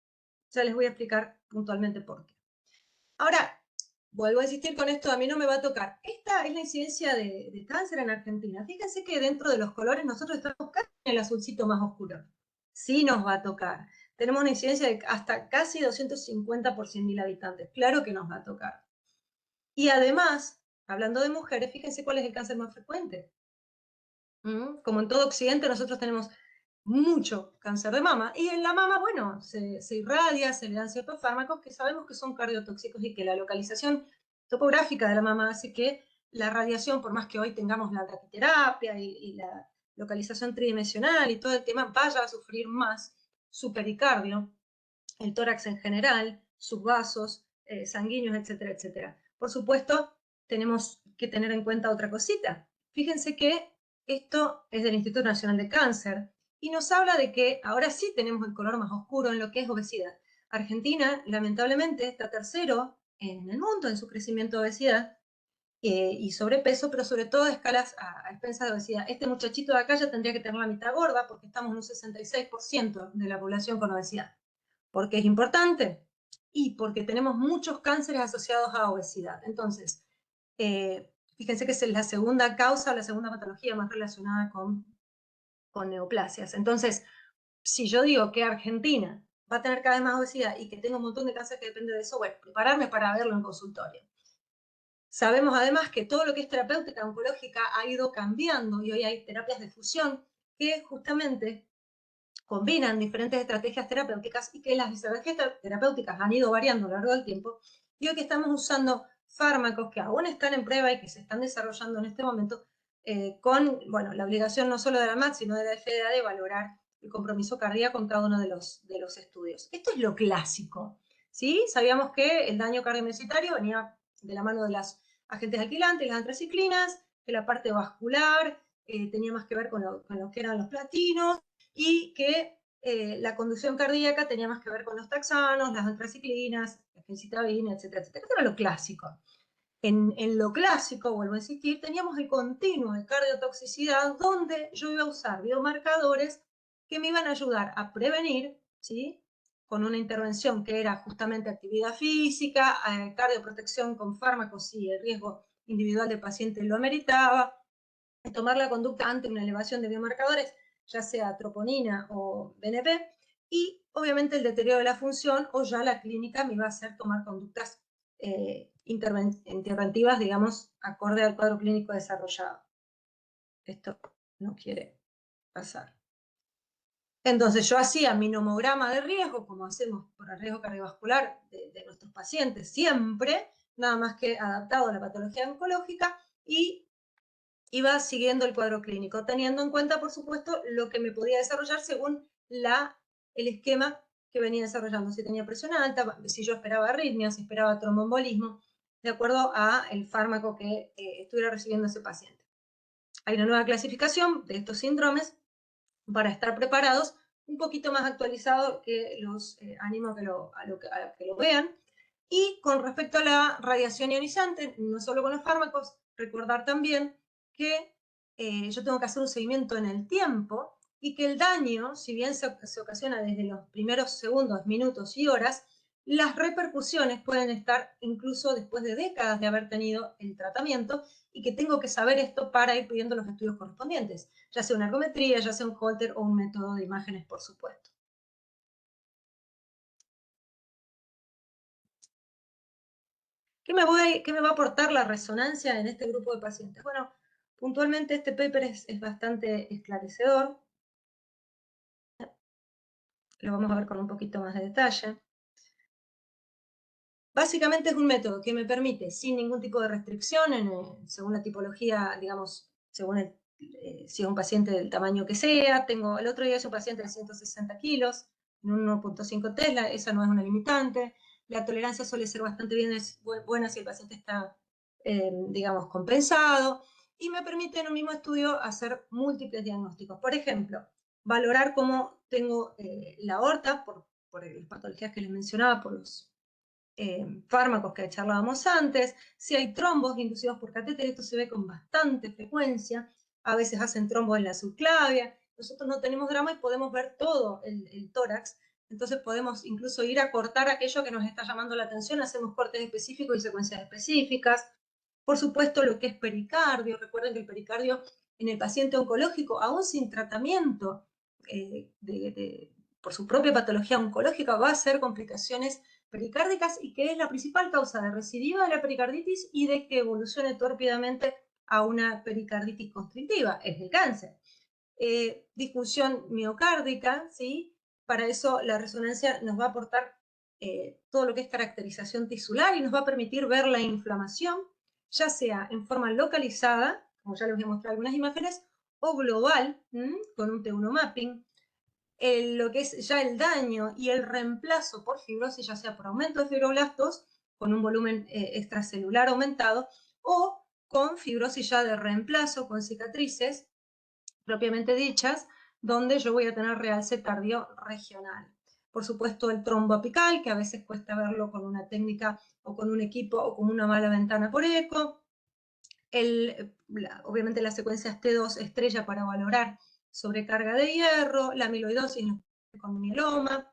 ya les voy a explicar puntualmente por qué. Ahora, vuelvo a insistir con esto, a mí no me va a tocar. Esta es la incidencia de cáncer en Argentina. Fíjense que dentro de los colores nosotros estamos casi en el azulcito más oscuro. Sí nos va a tocar. Tenemos una incidencia de hasta casi 250 por 100.000 habitantes. Claro que nos va a tocar. Y además, hablando de mujeres, fíjense cuál es el cáncer más frecuente. Como en todo Occidente, nosotros tenemos mucho cáncer de mama. Y en la mama, bueno, se irradia, se le dan ciertos fármacos que sabemos que son cardiotóxicos y que la localización topográfica de la mama hace que la radiación, por más que hoy tengamos la braquiterapia y la localización tridimensional y todo el tema, vaya a sufrir más su pericardio, el tórax en general, sus vasos sanguíneos, etcétera, etcétera. Por supuesto, tenemos que tener en cuenta otra cosita. Fíjense que esto es del Instituto Nacional de Cáncer y nos habla de que ahora sí tenemos el color más oscuro en lo que es obesidad. Argentina, lamentablemente, está tercero en el mundo en su crecimiento de obesidad y sobrepeso, pero sobre todo a escalas a expensas de obesidad. Este muchachito de acá ya tendría que tener la mitad gorda porque estamos en un 66% de la población con obesidad. ¿Por qué es importante? Y porque tenemos muchos cánceres asociados a obesidad. Entonces, fíjense que es la segunda causa, la segunda patología más relacionada con neoplasias. Entonces, si yo digo que Argentina va a tener cada vez más obesidad y que tengo un montón de cáncer que depende de eso, bueno, prepararme para verlo en consultorio. Sabemos además que todo lo que es terapéutica oncológica ha ido cambiando y hoy hay terapias de fusión que justamente combinan diferentes estrategias terapéuticas y que las estrategias terapéuticas han ido variando a lo largo del tiempo y hoy que estamos usando fármacos que aún están en prueba y que se están desarrollando en este momento con, bueno, la obligación no solo de la MAT, sino de la FDA de valorar el compromiso cardíaco en cada uno de los estudios. Esto es lo clásico, ¿sí? Sabíamos que el daño cardiomyocitario venía de la mano de las agentes alquilantes, las antraciclinas, que la parte vascular tenía más que ver con lo que eran los platinos, y que la conducción cardíaca tenía más que ver con los taxanos, las antraciclinas, la gemcitabina, etcétera, etcétera. Esto era lo clásico. En lo clásico, vuelvo a insistir, teníamos el continuo de cardiotoxicidad donde yo iba a usar biomarcadores que me iban a ayudar a prevenir, ¿sí? Con una intervención que era justamente actividad física, cardioprotección con fármacos si el riesgo individual del paciente lo ameritaba, tomar la conducta ante una elevación de biomarcadores, ya sea troponina o BNP, y obviamente el deterioro de la función o ya la clínica me iba a hacer tomar conductas interventivas, digamos, acorde al cuadro clínico desarrollado. Esto no quiere pasar. Entonces yo hacía mi nomograma de riesgo, como hacemos por el riesgo cardiovascular de nuestros pacientes siempre, nada más que adaptado a la patología oncológica, y iba siguiendo el cuadro clínico, teniendo en cuenta, por supuesto, lo que me podía desarrollar según el esquema que venía desarrollando. Si tenía presión alta, si yo esperaba arritmia, si esperaba tromboembolismo, de acuerdo al fármaco que estuviera recibiendo ese paciente. Hay una nueva clasificación de estos síndromes para estar preparados, un poquito más actualizado que los animo a que lo vean. Y con respecto a la radiación ionizante, no solo con los fármacos, recordar también que yo tengo que hacer un seguimiento en el tiempo y que el daño, si bien se ocasiona desde los primeros segundos, minutos y horas, las repercusiones pueden estar incluso después de décadas de haber tenido el tratamiento y que tengo que saber esto para ir pidiendo los estudios correspondientes, ya sea una ergometría, ya sea un Holter o un método de imágenes, por supuesto. ¿Qué me va a aportar la resonancia en este grupo de pacientes? Bueno, puntualmente este paper es bastante esclarecedor. Lo vamos a ver con un poquito más de detalle. Básicamente es un método que me permite, sin ningún tipo de restricción, según la tipología, digamos, según si es un paciente del tamaño que sea. El otro día es un paciente de 160 kilos, en 1.5 Tesla, esa no es una limitante. La tolerancia suele ser bastante buena si el paciente está, digamos, compensado. Y me permite en un mismo estudio hacer múltiples diagnósticos. Por ejemplo, valorar cómo tengo la aorta, por las patologías que les mencionaba, por los fármacos que charlábamos antes, si hay trombos inducidos por catéter, esto se ve con bastante frecuencia, a veces hacen trombos en la subclavia, nosotros no tenemos drama y podemos ver todo el tórax, entonces podemos incluso ir a cortar aquello que nos está llamando la atención, hacemos cortes específicos y secuencias específicas. Por supuesto, lo que es pericardio, recuerden que el pericardio en el paciente oncológico, aún sin tratamiento por su propia patología oncológica, va a hacer complicaciones pericárdicas y que es la principal causa de recidiva de la pericarditis y de que evolucione tórpidamente a una pericarditis constrictiva, es el cáncer. Disfunción miocárdica, ¿sí? Para eso la resonancia nos va a aportar todo lo que es caracterización tisular y nos va a permitir ver la inflamación, ya sea en forma localizada, como ya les voy a mostrar algunas imágenes, o global, con un T1 mapping. Lo que es ya el daño y el reemplazo por fibrosis, ya sea por aumento de fibroblastos, con un volumen extracelular aumentado, o con fibrosis ya de reemplazo, con cicatrices propiamente dichas, donde yo voy a tener realce cardiorregional. Por supuesto, el trombo apical, que a veces cuesta verlo con una técnica o con un equipo o con una mala ventana por eco. Obviamente las secuencias T2 estrella para valorar sobrecarga de hierro, la amiloidosis con mieloma,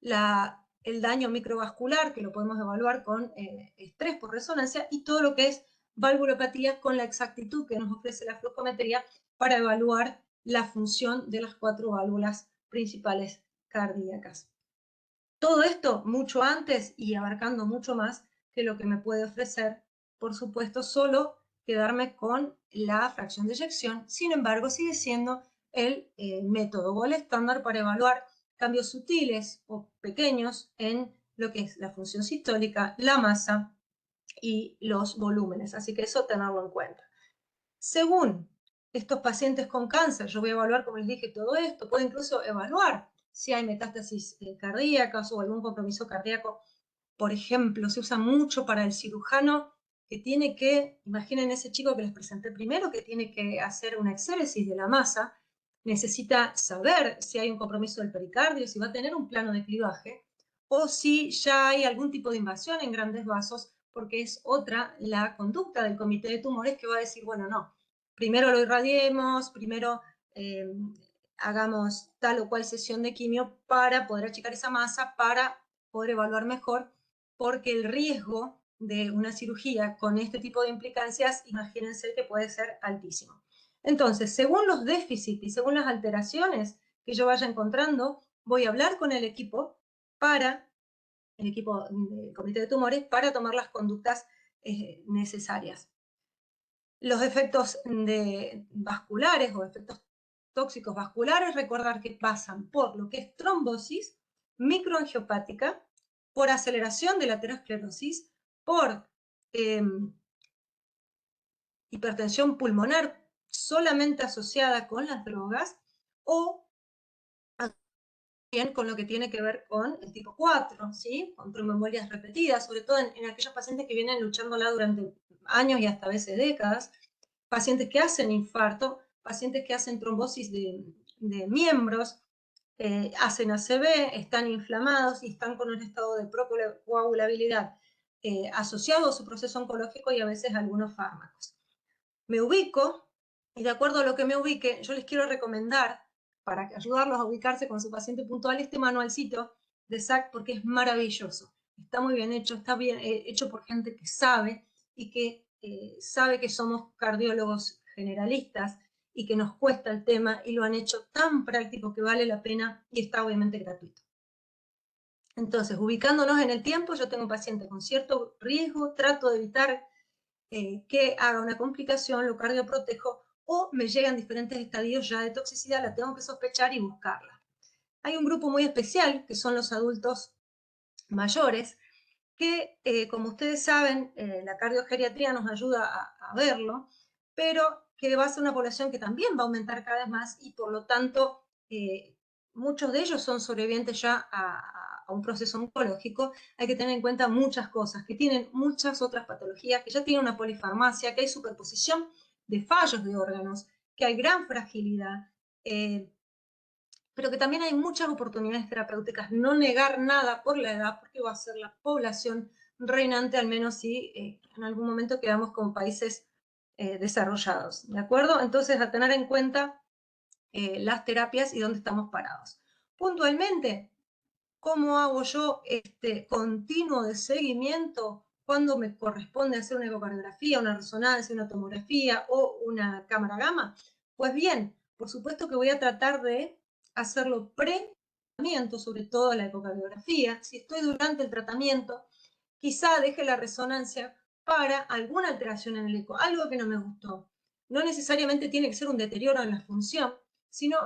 el daño microvascular, que lo podemos evaluar con estrés por resonancia, y todo lo que es valvulopatía con la exactitud que nos ofrece la flujometría para evaluar la función de las 4 válvulas principales cardíacas. Todo esto mucho antes y abarcando mucho más que lo que me puede ofrecer, por supuesto, solo quedarme con la fracción de eyección. Sin embargo, sigue siendo el método gold estándar para evaluar cambios sutiles o pequeños en lo que es la función sistólica, la masa y los volúmenes. Así que eso tenerlo en cuenta. Según estos pacientes con cáncer, yo voy a evaluar, como les dije, todo esto. Puedo incluso evaluar si hay metástasis cardíacas o algún compromiso cardíaco. Por ejemplo, se usa mucho para el cirujano que tiene que, imaginen ese chico que les presenté primero, que tiene que hacer una exéresis de la masa, necesita saber si hay un compromiso del pericardio, si va a tener un plano de clivaje, o si ya hay algún tipo de invasión en grandes vasos, porque es otra la conducta del comité de tumores que va a decir, bueno, no, primero lo irradiemos, primero hagamos tal o cual sesión de quimio para poder achicar esa masa, para poder evaluar mejor, porque el riesgo de una cirugía con este tipo de implicancias, imagínense que puede ser altísimo. Entonces, según los déficits y según las alteraciones que yo vaya encontrando, voy a hablar con el equipo del comité de tumores para tomar las conductas necesarias. Los efectos vasculares o efectos tóxicos vasculares, recordar que pasan por lo que es trombosis microangiopática, por aceleración de la aterosclerosis, por hipertensión pulmonar solamente asociada con las drogas, o bien con lo que tiene que ver con el tipo 4, ¿sí? Con tromboembolias repetidas, sobre todo en aquellos pacientes que vienen luchándola durante años y hasta a veces décadas, pacientes que hacen infarto, pacientes que hacen trombosis de miembros, hacen ACV, están inflamados y están con un estado de procoagulabilidad asociado a su proceso oncológico y a veces a algunos fármacos. Me ubico, y de acuerdo a lo que me ubique, yo les quiero recomendar, para ayudarlos a ubicarse con su paciente puntual, este manualcito de SAC, porque es maravilloso. Está muy bien hecho, está bien hecho por gente que sabe y que sabe que somos cardiólogos generalistas y que nos cuesta el tema, y lo han hecho tan práctico que vale la pena y está obviamente gratuito. Entonces, ubicándonos en el tiempo, yo tengo un paciente con cierto riesgo, trato de evitar que haga una complicación, lo cardioprotejo, o me llegan diferentes estadios ya de toxicidad, la tengo que sospechar y buscarla. Hay un grupo muy especial, que son los adultos mayores, que como ustedes saben, la cardiogeriatría nos ayuda a verlo, pero que va a ser una población que también va a aumentar cada vez más, y por lo tanto muchos de ellos son sobrevivientes ya a un proceso oncológico. Hay que tener en cuenta muchas cosas, que tienen muchas otras patologías, que ya tienen una polifarmacia, que hay superposición de fallos de órganos, que hay gran fragilidad, pero que también hay muchas oportunidades terapéuticas. No negar nada por la edad, porque va a ser la población reinante, al menos si en algún momento quedamos como países desarrollados, ¿de acuerdo? Entonces, a tener en cuenta las terapias y dónde estamos parados. Puntualmente, ¿cómo hago yo este continuo de seguimiento cuando me corresponde hacer una ecocardiografía, una resonancia, una tomografía o una cámara gamma? Pues bien, por supuesto que voy a tratar de hacerlo pre-tratamiento, sobre todo la ecocardiografía. Si estoy durante el tratamiento, quizá deje la resonancia para alguna alteración en el eco, algo que no me gustó. No necesariamente tiene que ser un deterioro en la función, sino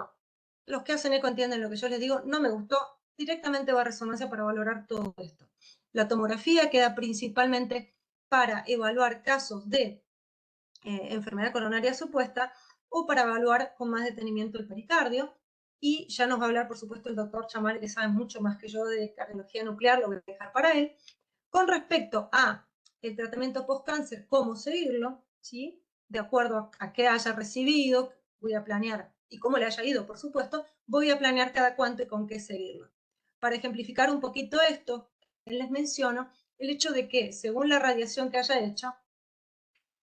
los que hacen eco entienden lo que yo les digo, no me gustó, directamente va a resonancia para valorar todo esto. La tomografía queda principalmente para evaluar casos de enfermedad coronaria supuesta o para evaluar con más detenimiento el pericardio. Y ya nos va a hablar, por supuesto, el doctor Chamal, que sabe mucho más que yo de cardiología nuclear, lo voy a dejar para él. Con respecto a el tratamiento post-cáncer, cómo seguirlo, ¿sí? De acuerdo a qué haya recibido, voy a planear y cómo le haya ido, por supuesto, voy a planear cada cuánto y con qué seguirlo. Para ejemplificar un poquito esto, les menciono el hecho de que, según la radiación que haya hecho,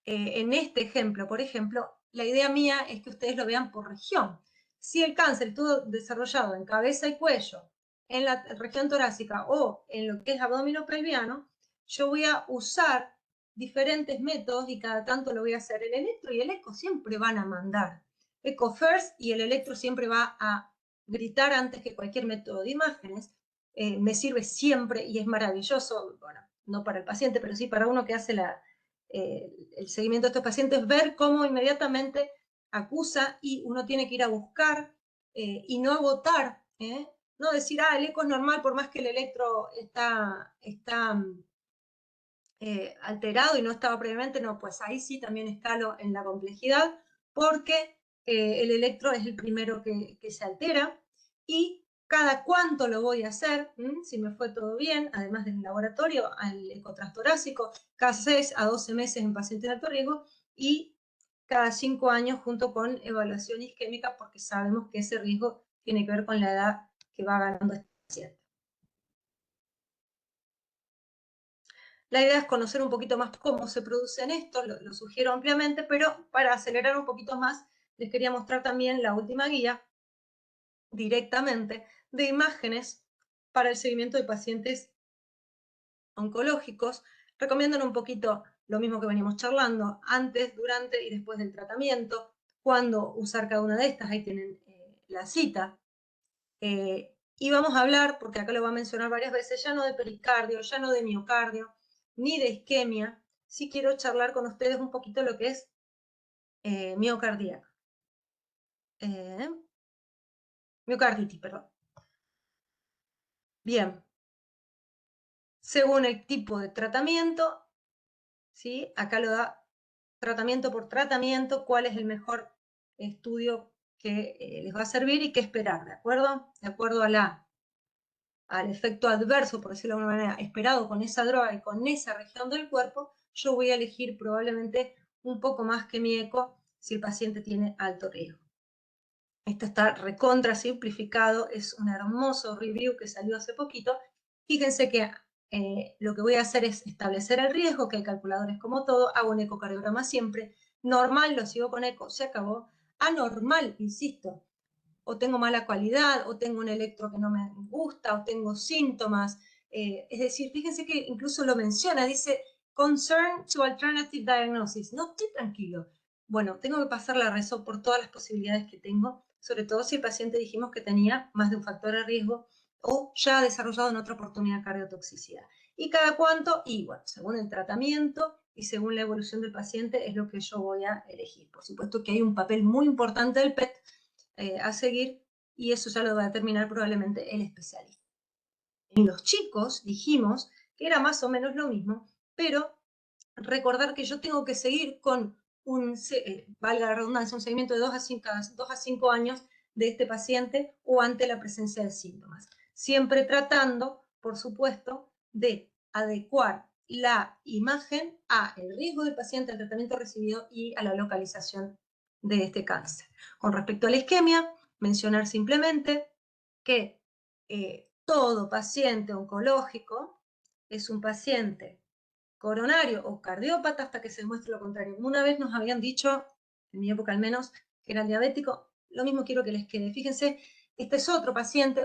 en este ejemplo, por ejemplo, la idea mía es que ustedes lo vean por región. Si el cáncer estuvo desarrollado en cabeza y cuello, en la región torácica o en lo que es abdominopelviano, yo voy a usar diferentes métodos y cada tanto lo voy a hacer. El electro y el eco siempre van a mandar. Eco first, y el electro siempre va a gritar antes que cualquier método de imágenes. Me sirve siempre y es maravilloso, bueno, no para el paciente, pero sí para uno que hace el seguimiento de estos pacientes, ver cómo inmediatamente acusa y uno tiene que ir a buscar y no agotar, no decir, el eco es normal por más que el electro está alterado y no estaba previamente, no, pues ahí sí también escalo en la complejidad, porque el electro es el primero que se altera, y cada cuánto lo voy a hacer, si me fue todo bien, además del laboratorio, al eco transtorácico, cada 6 a 12 meses en pacientes de alto riesgo, y cada 5 años junto con evaluación isquémica, porque sabemos que ese riesgo tiene que ver con la edad que va ganando este paciente. La idea es conocer un poquito más cómo se producen estos, lo sugiero ampliamente, pero para acelerar un poquito más, les quería mostrar también la última guía directamente de imágenes para el seguimiento de pacientes oncológicos. Recomiendan un poquito lo mismo que veníamos charlando, antes, durante y después del tratamiento, cuándo usar cada una de estas, ahí tienen la cita. Y vamos a hablar, porque acá lo va a mencionar varias veces, ya no de pericardio, ya no de miocardio, ni de isquemia. Sí quiero charlar con ustedes un poquito lo que es miocardíaca. Miocarditis, perdón. Bien. Según el tipo de tratamiento, ¿sí? Acá lo da tratamiento por tratamiento, cuál es el mejor estudio que les va a servir y qué esperar, ¿de acuerdo? De acuerdo al efecto adverso, por decirlo de alguna manera, esperado con esa droga y con esa región del cuerpo, yo voy a elegir probablemente un poco más que mi eco si el paciente tiene alto riesgo. Esto está recontra simplificado, es un hermoso review que salió hace poquito. Fíjense que lo que voy a hacer es establecer el riesgo, que hay calculadores como todo, hago un ecocardiograma siempre, normal lo sigo con eco, se acabó, anormal, insisto, o tengo mala calidad, o tengo un electro que no me gusta, o tengo síntomas. Es decir, fíjense que incluso lo menciona, dice, concern to alternative diagnosis. No estoy tranquilo. Bueno, tengo que pasar la RESO por todas las posibilidades que tengo, sobre todo si el paciente dijimos que tenía más de un factor de riesgo o ya ha desarrollado en otra oportunidad cardiotoxicidad. ¿Y cada cuánto? Y bueno, según el tratamiento y según la evolución del paciente es lo que yo voy a elegir. Por supuesto que hay un papel muy importante del PET a seguir, y eso ya lo va a determinar probablemente el especialista. En los chicos dijimos que era más o menos lo mismo, pero recordar que yo tengo que seguir con valga la redundancia, un seguimiento de 2 a 5 años de este paciente o ante la presencia de síntomas. Siempre tratando, por supuesto, de adecuar la imagen al riesgo del paciente, al tratamiento recibido y a la localización de este cáncer. Con respecto a la isquemia, mencionar simplemente que todo paciente oncológico es un paciente coronario o cardiópata hasta que se demuestre lo contrario. Una vez nos habían dicho, en mi época al menos, que eran diabéticos, lo mismo quiero que les quede. Fíjense, este es otra paciente,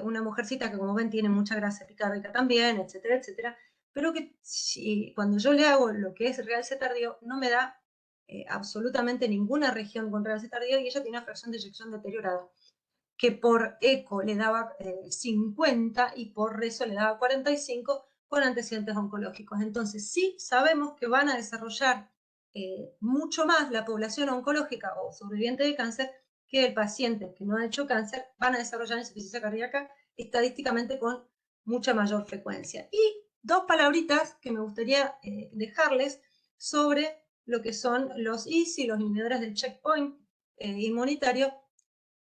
una mujercita que como ven tiene mucha grasa epicárdica también, etcétera, etcétera, pero que cuando yo le hago lo que es realce tardío, no me da absolutamente ninguna región con realce tardío, y ella tiene una fracción de eyección deteriorada, que por eco le daba 50 y por reso le daba 45 con antecedentes oncológicos. Entonces sí sabemos que van a desarrollar mucho más la población oncológica o sobreviviente de cáncer que el paciente que no ha hecho cáncer, van a desarrollar insuficiencia cardíaca estadísticamente con mucha mayor frecuencia. Y dos palabritas que me gustaría dejarles sobre lo que son los ISI, los inhibidores del checkpoint inmunitario,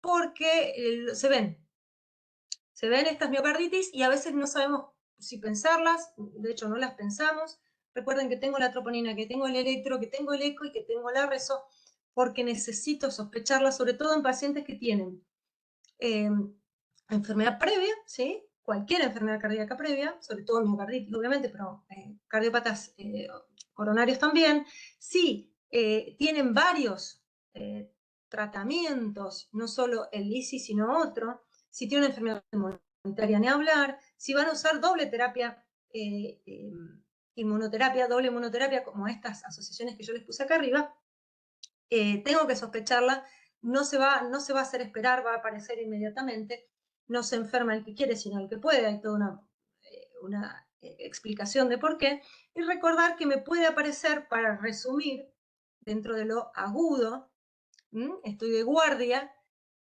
porque se ven estas miocarditis y a veces no sabemos si pensarlas, de hecho no las pensamos. Recuerden que tengo la troponina, que tengo el electro, que tengo el eco y que tengo la reso. porque necesito sospecharla, sobre todo en pacientes que tienen enfermedad previa, ¿sí? Cualquier enfermedad cardíaca previa, sobre todo miocarditis, obviamente, pero cardiópatas coronarios también. Si tienen varios tratamientos, no solo el ISI, sino otro, si tienen una enfermedad inmunitaria, ni hablar, si van a usar doble terapia, inmunoterapia, doble inmunoterapia, como estas asociaciones que yo les puse acá arriba, tengo que sospecharla, no se va a hacer esperar, va a aparecer inmediatamente, no se enferma el que quiere, sino el que puede, hay toda una explicación de por qué, y recordar que me puede aparecer, para resumir, dentro de lo agudo, estoy de guardia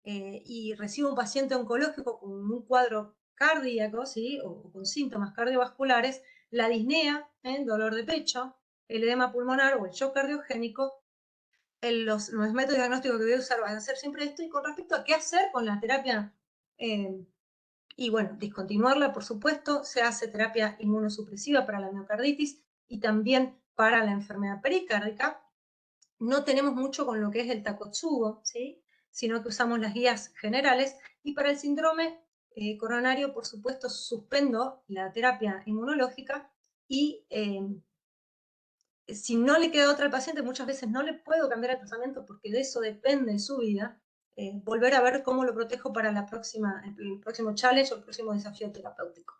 y recibo un paciente oncológico con un cuadro cardíaco, ¿sí? o con síntomas cardiovasculares, la disnea, dolor de pecho, el edema pulmonar o el shock cardiogénico. Los métodos diagnósticos que voy a usar van a ser siempre esto, y con respecto a qué hacer con la terapia, y bueno, discontinuarla, por supuesto, se hace terapia inmunosupresiva para la miocarditis y también para la enfermedad pericárdica. No tenemos mucho con lo que es el Takotsubo, ¿sí? Sino que usamos las guías generales, y para el síndrome coronario, por supuesto, suspendo la terapia inmunológica y si no le queda otra al paciente, muchas veces no le puedo cambiar el tratamiento porque de eso depende su vida, volver a ver cómo lo protejo para el próximo challenge o el próximo desafío terapéutico.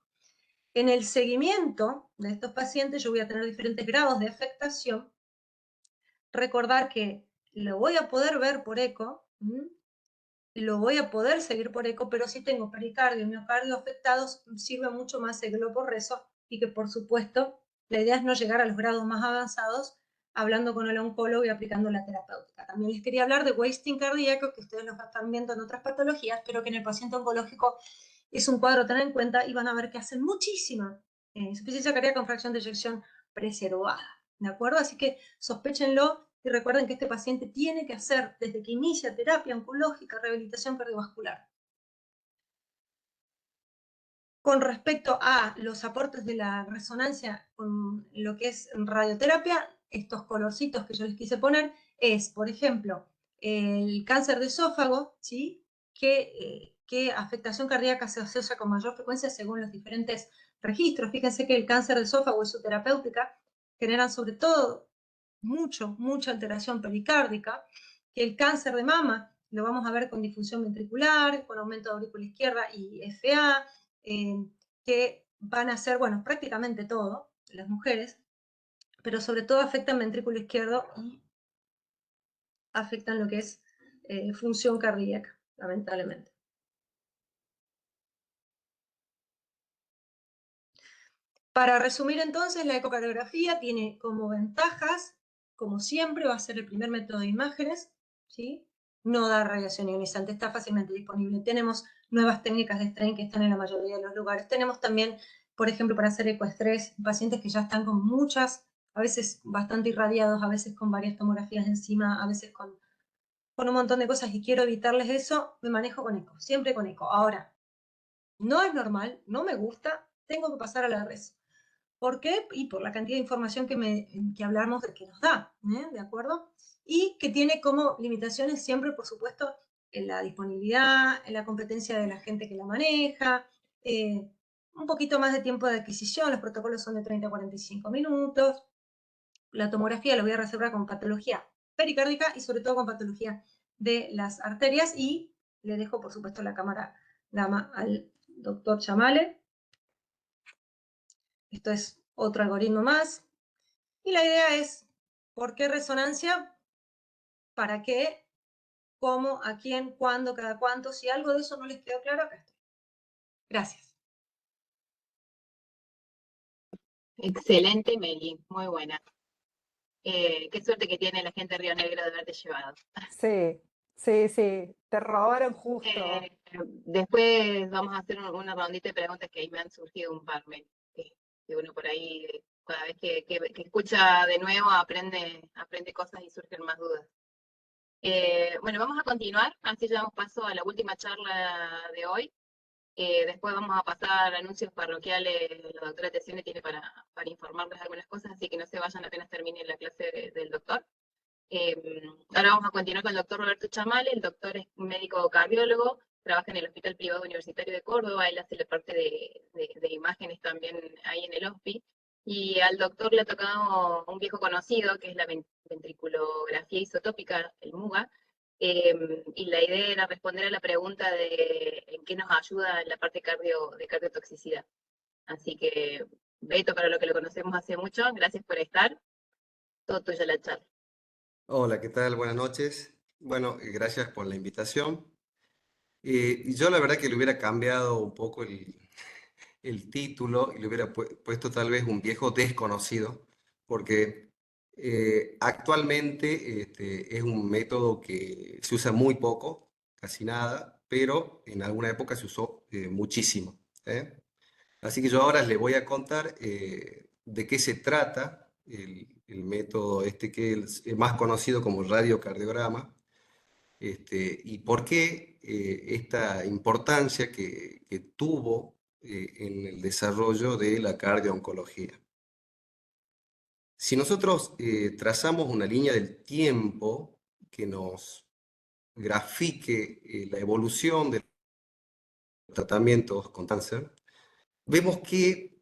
En el seguimiento de estos pacientes yo voy a tener diferentes grados de afectación. Recordar que lo voy a poder ver por eco, lo voy a poder seguir por eco, pero si tengo pericardio y miocardio afectados, sirve mucho más el gloporreso, y que por supuesto la idea es no llegar a los grados más avanzados hablando con el oncólogo y aplicando la terapéutica. También les quería hablar de wasting cardíaco, que ustedes lo están viendo en otras patologías, pero que en el paciente oncológico es un cuadro a tener en cuenta, y van a ver que hacen muchísima insuficiencia cardíaca con fracción de eyección preservada, ¿de acuerdo? Así que sospéchenlo. Y recuerden que este paciente tiene que hacer, desde que inicia terapia oncológica, rehabilitación cardiovascular. Con respecto a los aportes de la resonancia con lo que es radioterapia, estos colorcitos que yo les quise poner es, por ejemplo, el cáncer de esófago, ¿sí? ¿Qué afectación cardíaca se asocia con mayor frecuencia según los diferentes registros? Fíjense que el cáncer de esófago y su terapéutica generan sobre todo mucha alteración pericárdica, que el cáncer de mama lo vamos a ver con disfunción ventricular, con aumento de aurícula izquierda y FA, que van a ser, bueno, prácticamente todo, las mujeres, pero sobre todo afectan ventrículo izquierdo y afectan lo que es función cardíaca, lamentablemente. Para resumir entonces, la ecocardiografía tiene como ventajas, como siempre, va a ser el primer método de imágenes, ¿sí? No da radiación ionizante, está fácilmente disponible. Tenemos nuevas técnicas de strain que están en la mayoría de los lugares. Tenemos también, por ejemplo, para hacer ecoestrés, pacientes que ya están con muchas, a veces bastante irradiados, a veces con varias tomografías encima, a veces con un montón de cosas, y quiero evitarles eso, me manejo con eco, siempre con eco. Ahora, no es normal, no me gusta, tengo que pasar a la res. ¿Por qué? Y por la cantidad de información que hablamos de que nos da, ¿de acuerdo? Y que tiene como limitaciones siempre, por supuesto, en la disponibilidad, en la competencia de la gente que la maneja, un poquito más de tiempo de adquisición, los protocolos son de 30 a 45 minutos, la tomografía lo voy a reservar con patología pericárdica y sobre todo con patología de las arterias, y le dejo, por supuesto, la cámara gamma al doctor Chamale. Esto es otro algoritmo más. Y la idea es, ¿por qué resonancia? ¿Para qué? ¿Cómo? ¿A quién? ¿Cuándo? ¿Cada cuánto? Si algo de eso no les quedó claro, acá estoy. Gracias. Excelente, Meli, muy buena. Qué suerte que tiene la gente de Río Negro de haberte llevado. Sí, sí, te robaron justo. Después vamos a hacer una rondita de preguntas que ahí me han surgido un par, Meli, que uno por ahí, cada vez que escucha de nuevo, aprende cosas y surgen más dudas. Bueno, vamos a continuar, así ya damos paso a la última charla de hoy. Después vamos a pasar anuncios parroquiales, la doctora Tessione tiene para informarles algunas cosas, así que no se vayan apenas termine la clase del doctor. Ahora vamos a continuar con el doctor Roberto Chamale. El doctor es un médico cardiólogo, trabaja en el Hospital Privado Universitario de Córdoba, él hace la parte de imágenes también ahí en el HOSPI. Y al doctor le ha tocado un viejo conocido, que es la ventriculografía isotópica, el MUGA, y la idea era responder a la pregunta de en qué nos ayuda en la parte de cardiotoxicidad. Así que, Beto, para lo que lo conocemos hace mucho, gracias por estar. Todo tuyo la charla. Hola, ¿qué tal? Buenas noches. Bueno, gracias por la invitación. Y yo la verdad que le hubiera cambiado un poco el título y le hubiera puesto tal vez un viejo desconocido, porque actualmente es un método que se usa muy poco, casi nada, pero en alguna época se usó muchísimo, ¿eh? Así que yo ahora le voy a contar de qué se trata el método que es el más conocido como radiocardiograma, y por qué esta importancia que tuvo en el desarrollo de la cardiooncología. Si nosotros trazamos una línea del tiempo que nos grafique la evolución de los tratamientos con cáncer, vemos que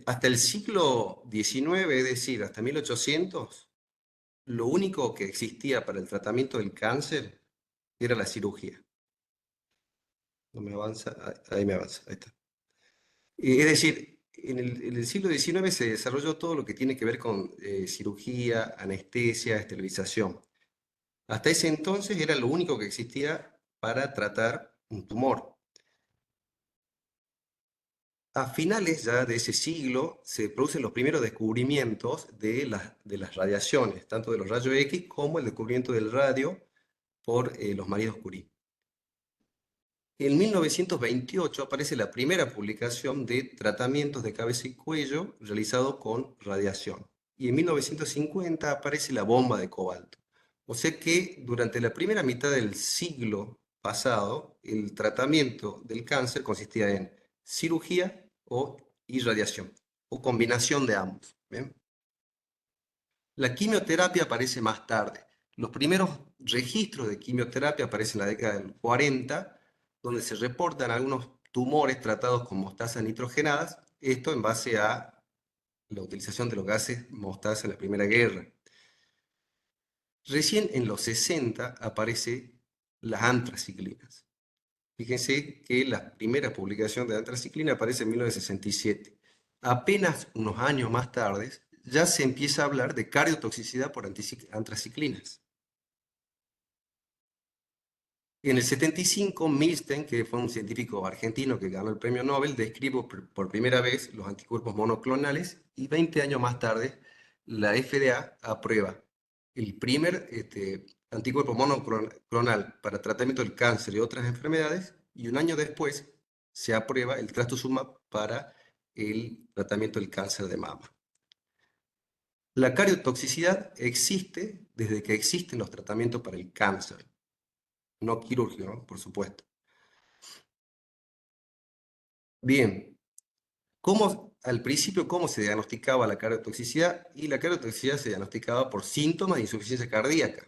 hasta el siglo XIX, es decir, hasta 1800, lo único que existía para el tratamiento del cáncer era la cirugía. No me avanza, ahí me avanza, ahí está. Es decir, en el siglo XIX se desarrolló todo lo que tiene que ver con cirugía, anestesia, esterilización. Hasta ese entonces era lo único que existía para tratar un tumor. A finales ya de ese siglo se producen los primeros descubrimientos de las radiaciones, tanto de los rayos X como el descubrimiento del radio por los maridos Curie. En 1928 aparece la primera publicación de tratamientos de cabeza y cuello realizado con radiación. Y en 1950 aparece la bomba de cobalto. O sea que durante la primera mitad del siglo pasado, el tratamiento del cáncer consistía en cirugía o irradiación, o combinación de ambos. ¿Bien? La quimioterapia aparece más tarde. Los primeros registros de quimioterapia aparecen en la década del 40, donde se reportan algunos tumores tratados con mostazas nitrogenadas, esto en base a la utilización de los gases mostaza en la Primera Guerra. Recién en los 60 aparecen las antraciclinas. Fíjense que la primera publicación de antraciclina aparece en 1967. Apenas unos años más tarde, ya se empieza a hablar de cardiotoxicidad por antraciclinas. En el 75, Milstein, que fue un científico argentino que ganó el premio Nobel, describe por primera vez los anticuerpos monoclonales y 20 años más tarde la FDA aprueba el primer anticuerpo monoclonal para tratamiento del cáncer y otras enfermedades, y un año después se aprueba el trastuzumab para el tratamiento del cáncer de mama. La cardiotoxicidad existe desde que existen los tratamientos para el cáncer, no quirúrgico, ¿no? Por supuesto. Bien, al principio, ¿cómo se diagnosticaba la cardiotoxicidad? Y la cardiotoxicidad se diagnosticaba por síntomas de insuficiencia cardíaca.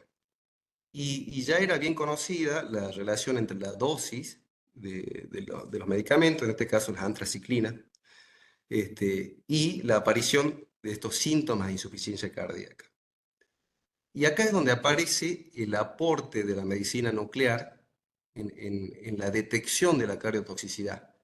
Y ya era bien conocida la relación entre la dosis de los medicamentos, en este caso las antraciclinas, y la aparición de estos síntomas de insuficiencia cardíaca. Y acá es donde aparece el aporte de la medicina nuclear en la detección de la cardiotoxicidad.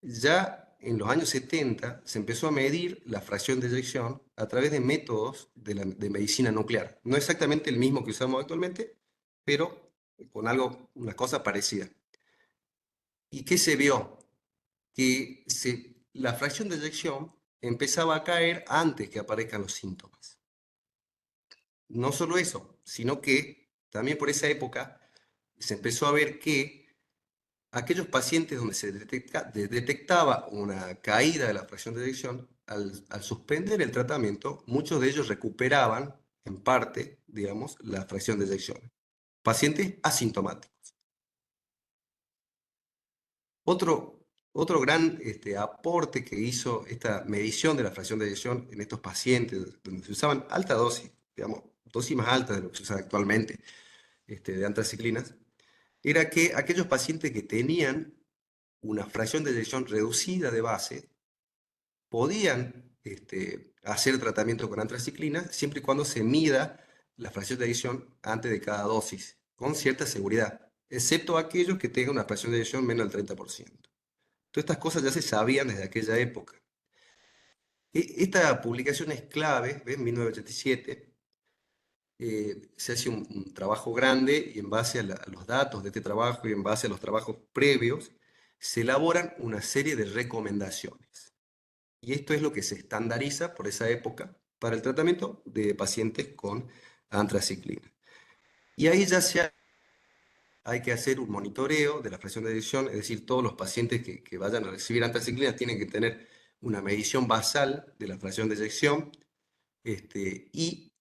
Ya en los años 70 se empezó a medir la fracción de eyección a través de métodos de medicina nuclear. No exactamente el mismo que usamos actualmente, pero con una cosa parecida. ¿Y qué se vio? Que la fracción de eyección empezaba a caer antes que aparezcan los síntomas. No solo eso, sino que también por esa época se empezó a ver que aquellos pacientes donde se detectaba una caída de la fracción de eyección, al suspender el tratamiento, muchos de ellos recuperaban en parte, digamos, la fracción de eyección. Pacientes asintomáticos. Otro gran aporte que hizo esta medición de la fracción de eyección en estos pacientes donde se usaban alta dosis digamos, dosis más altas de lo que se usa actualmente, de antraciclinas, era que aquellos pacientes que tenían una fracción de eyección reducida de base podían hacer tratamiento con antraciclina siempre y cuando se mida la fracción de eyección antes de cada dosis, con cierta seguridad, excepto aquellos que tengan una fracción de eyección menos del 30%. Todas estas cosas ya se sabían desde aquella época. Esta publicación es clave, ¿ves? En 1987 se hace un trabajo grande y en base a los datos de este trabajo y en base a los trabajos previos, se elaboran una serie de recomendaciones. Y esto es lo que se estandariza por esa época para el tratamiento de pacientes con antraciclina. Y ahí ya hay que hacer un monitoreo de la fracción de eyección, es decir, todos los pacientes que vayan a recibir antraciclina tienen que tener una medición basal de la fracción de eyección, y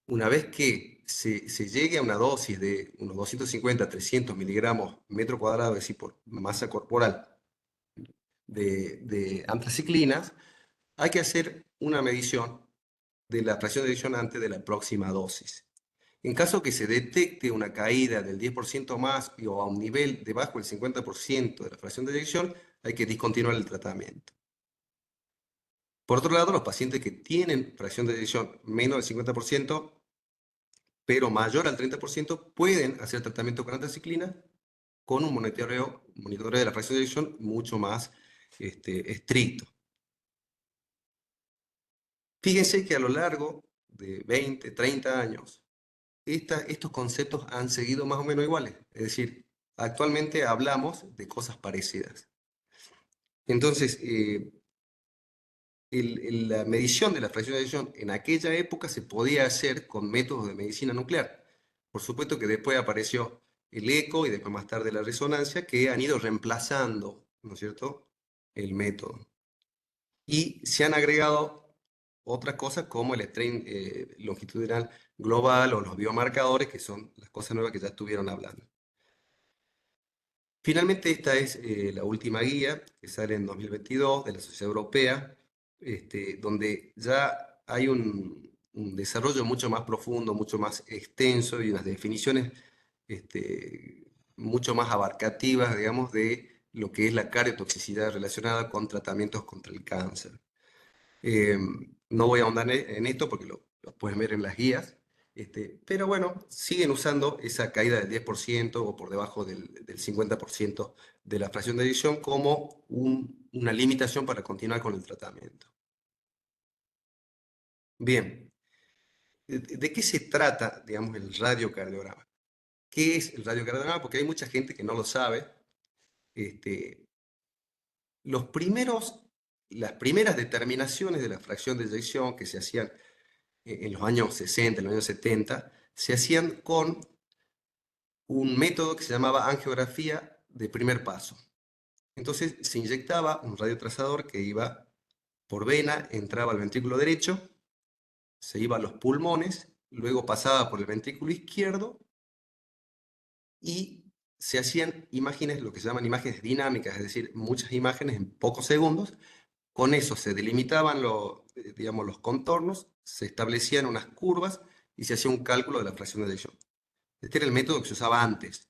una vez que se llegue a una dosis de unos 250 a 300 miligramos metro cuadrado, es decir, por masa corporal de antraciclinas, hay que hacer una medición de la fracción de eyección antes de la próxima dosis. En caso que se detecte una caída del 10% más o a un nivel debajo del 50% de la fracción de eyección, hay que discontinuar el tratamiento. Por otro lado, los pacientes que tienen fracción de eyección menos del 50%, pero mayor al 30%, pueden hacer tratamiento con antraciclina con un monitoreo de la fracción de eyección mucho más estricto. Fíjense que a lo largo de 20, 30 años, estos conceptos han seguido más o menos iguales. Es decir, actualmente hablamos de cosas parecidas. Entonces, la medición de la fracción de eyección en aquella época se podía hacer con métodos de medicina nuclear. Por supuesto que después apareció el eco y después más tarde la resonancia, que han ido reemplazando, ¿no es cierto?, el método. Y se han agregado otras cosas como el strain longitudinal global o los biomarcadores, que son las cosas nuevas que ya estuvieron hablando. Finalmente, esta es la última guía que sale en 2022 de la Sociedad Europea, donde ya hay un desarrollo mucho más profundo, mucho más extenso y unas definiciones mucho más abarcativas, digamos, de lo que es la cardiotoxicidad relacionada con tratamientos contra el cáncer. No voy a ahondar en esto porque lo pueden ver en las guías, pero bueno, siguen usando esa caída del 10% o por debajo del 50% de la fracción de eyección como una limitación para continuar con el tratamiento. Bien, ¿de qué se trata, digamos, el radiocardiograma? ¿Qué es el radiocardiograma? Porque hay mucha gente que no lo sabe. Las primeras determinaciones de la fracción de eyección que se hacían en los años 60, en los años 70, se hacían con un método que se llamaba angiografía de primer paso. Entonces se inyectaba un radiotrazador que iba por vena, entraba al ventrículo derecho, se iba a los pulmones, luego pasaba por el ventrículo izquierdo y se hacían imágenes, lo que se llaman imágenes dinámicas, es decir, muchas imágenes en pocos segundos. Con eso se delimitaban digamos, los contornos, se establecían unas curvas y se hacía un cálculo de la fracción de eyección. Este era el método que se usaba antes.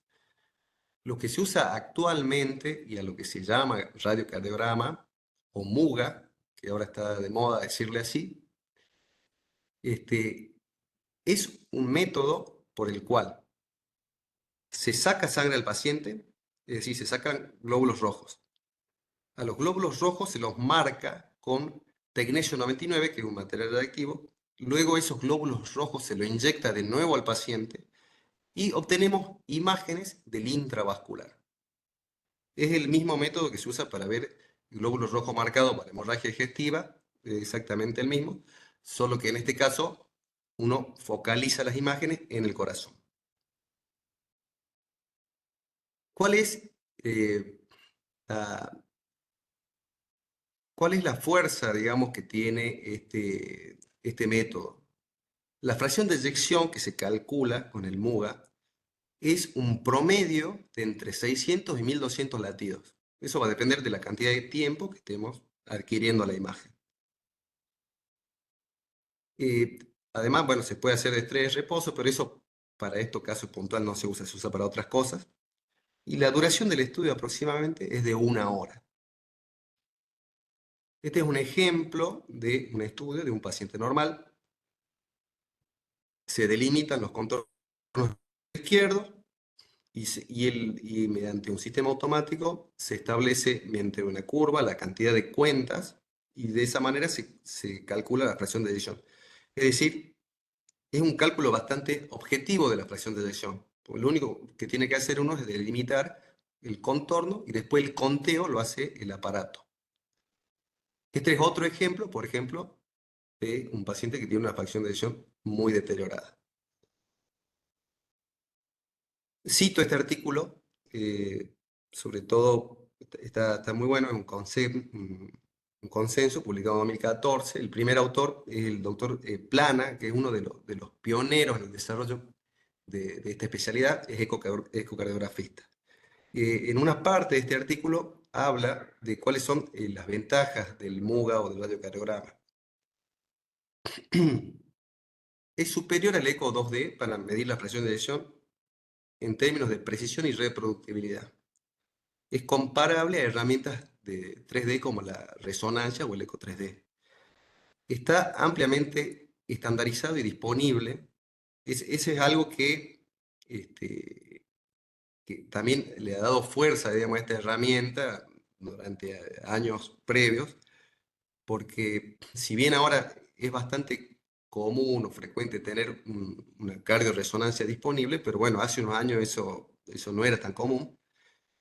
Lo que se usa actualmente y a lo que se llama radiocardiograma o MUGA, que ahora está de moda decirle así, es un método por el cual se saca sangre al paciente, es decir, se sacan glóbulos rojos. A los glóbulos rojos se los marca con tecnesio 99, que es un material radioactivo. Luego esos glóbulos rojos se lo inyecta de nuevo al paciente y obtenemos imágenes del intravascular. Es el mismo método que se usa para ver glóbulos rojos marcados para hemorragia digestiva, es exactamente el mismo, solo que en este caso uno focaliza las imágenes en el corazón. ¿Cuál es la fuerza, digamos, que tiene este método? La fracción de eyección que se calcula con el MUGA es un promedio de entre 600 y 1200 latidos. Eso va a depender de la cantidad de tiempo que estemos adquiriendo la imagen. Además, bueno, se puede hacer de estrés, reposo, pero eso para estos casos puntual no se usa para otras cosas. Y la duración del estudio aproximadamente es de 1 hora. Este es un ejemplo de un estudio de un paciente normal. Se delimitan los contornos izquierdos y mediante un sistema automático se establece mediante una curva la cantidad de cuentas y de esa manera se calcula la fracción de eyección. Es decir, es un cálculo bastante objetivo de la fracción de eyección. Lo único que tiene que hacer uno es delimitar el contorno y después el conteo lo hace el aparato. Este es otro ejemplo, por ejemplo, de un paciente que tiene una fracción de eyección muy deteriorada. Cito este artículo, sobre todo está muy bueno, es un consenso publicado en 2014. El primer autor es el doctor Plana, que es uno de los pioneros en el desarrollo de esta especialidad, es ecocardiografista. En una parte de este artículo habla de cuáles son las ventajas del MUGA o del radiocardiograma. Es superior al eco 2D para medir la fracción de eyección en términos de precisión y reproductibilidad. Es comparable a herramientas de 3D como la resonancia o el eco 3D. Está ampliamente estandarizado y disponible. Ese es algo que también le ha dado fuerza, digamos, a esta herramienta durante años previos, porque si bien ahora es bastante común o frecuente tener una cardioresonancia disponible, pero bueno, hace unos años eso no era tan común.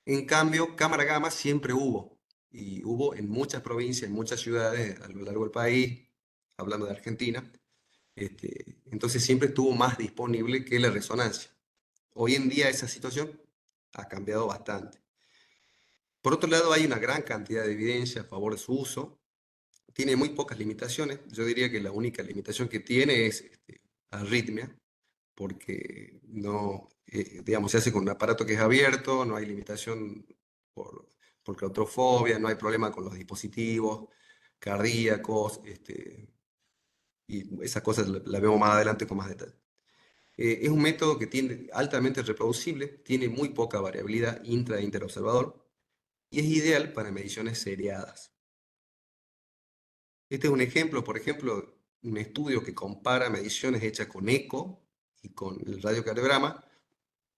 En cambio, cámara gamma siempre hubo, y hubo en muchas provincias, en muchas ciudades a lo largo del país, hablando de Argentina, entonces siempre estuvo más disponible que la resonancia. Hoy en día esa situación ha cambiado bastante. Por otro lado, hay una gran cantidad de evidencia a favor de su uso. Tiene muy pocas limitaciones. Yo diría que la única limitación que tiene es arritmia, porque no, digamos, se hace con un aparato que es abierto, no hay limitación por claustrofobia, no hay problema con los dispositivos cardíacos, y esas cosas la vemos más adelante con más detalle. Es un método que tiene altamente reproducible, tiene muy poca variabilidad intra e interobservador y es ideal para mediciones seriadas. Este es un ejemplo, por ejemplo, un estudio que compara mediciones hechas con eco y con el radiocardiograma.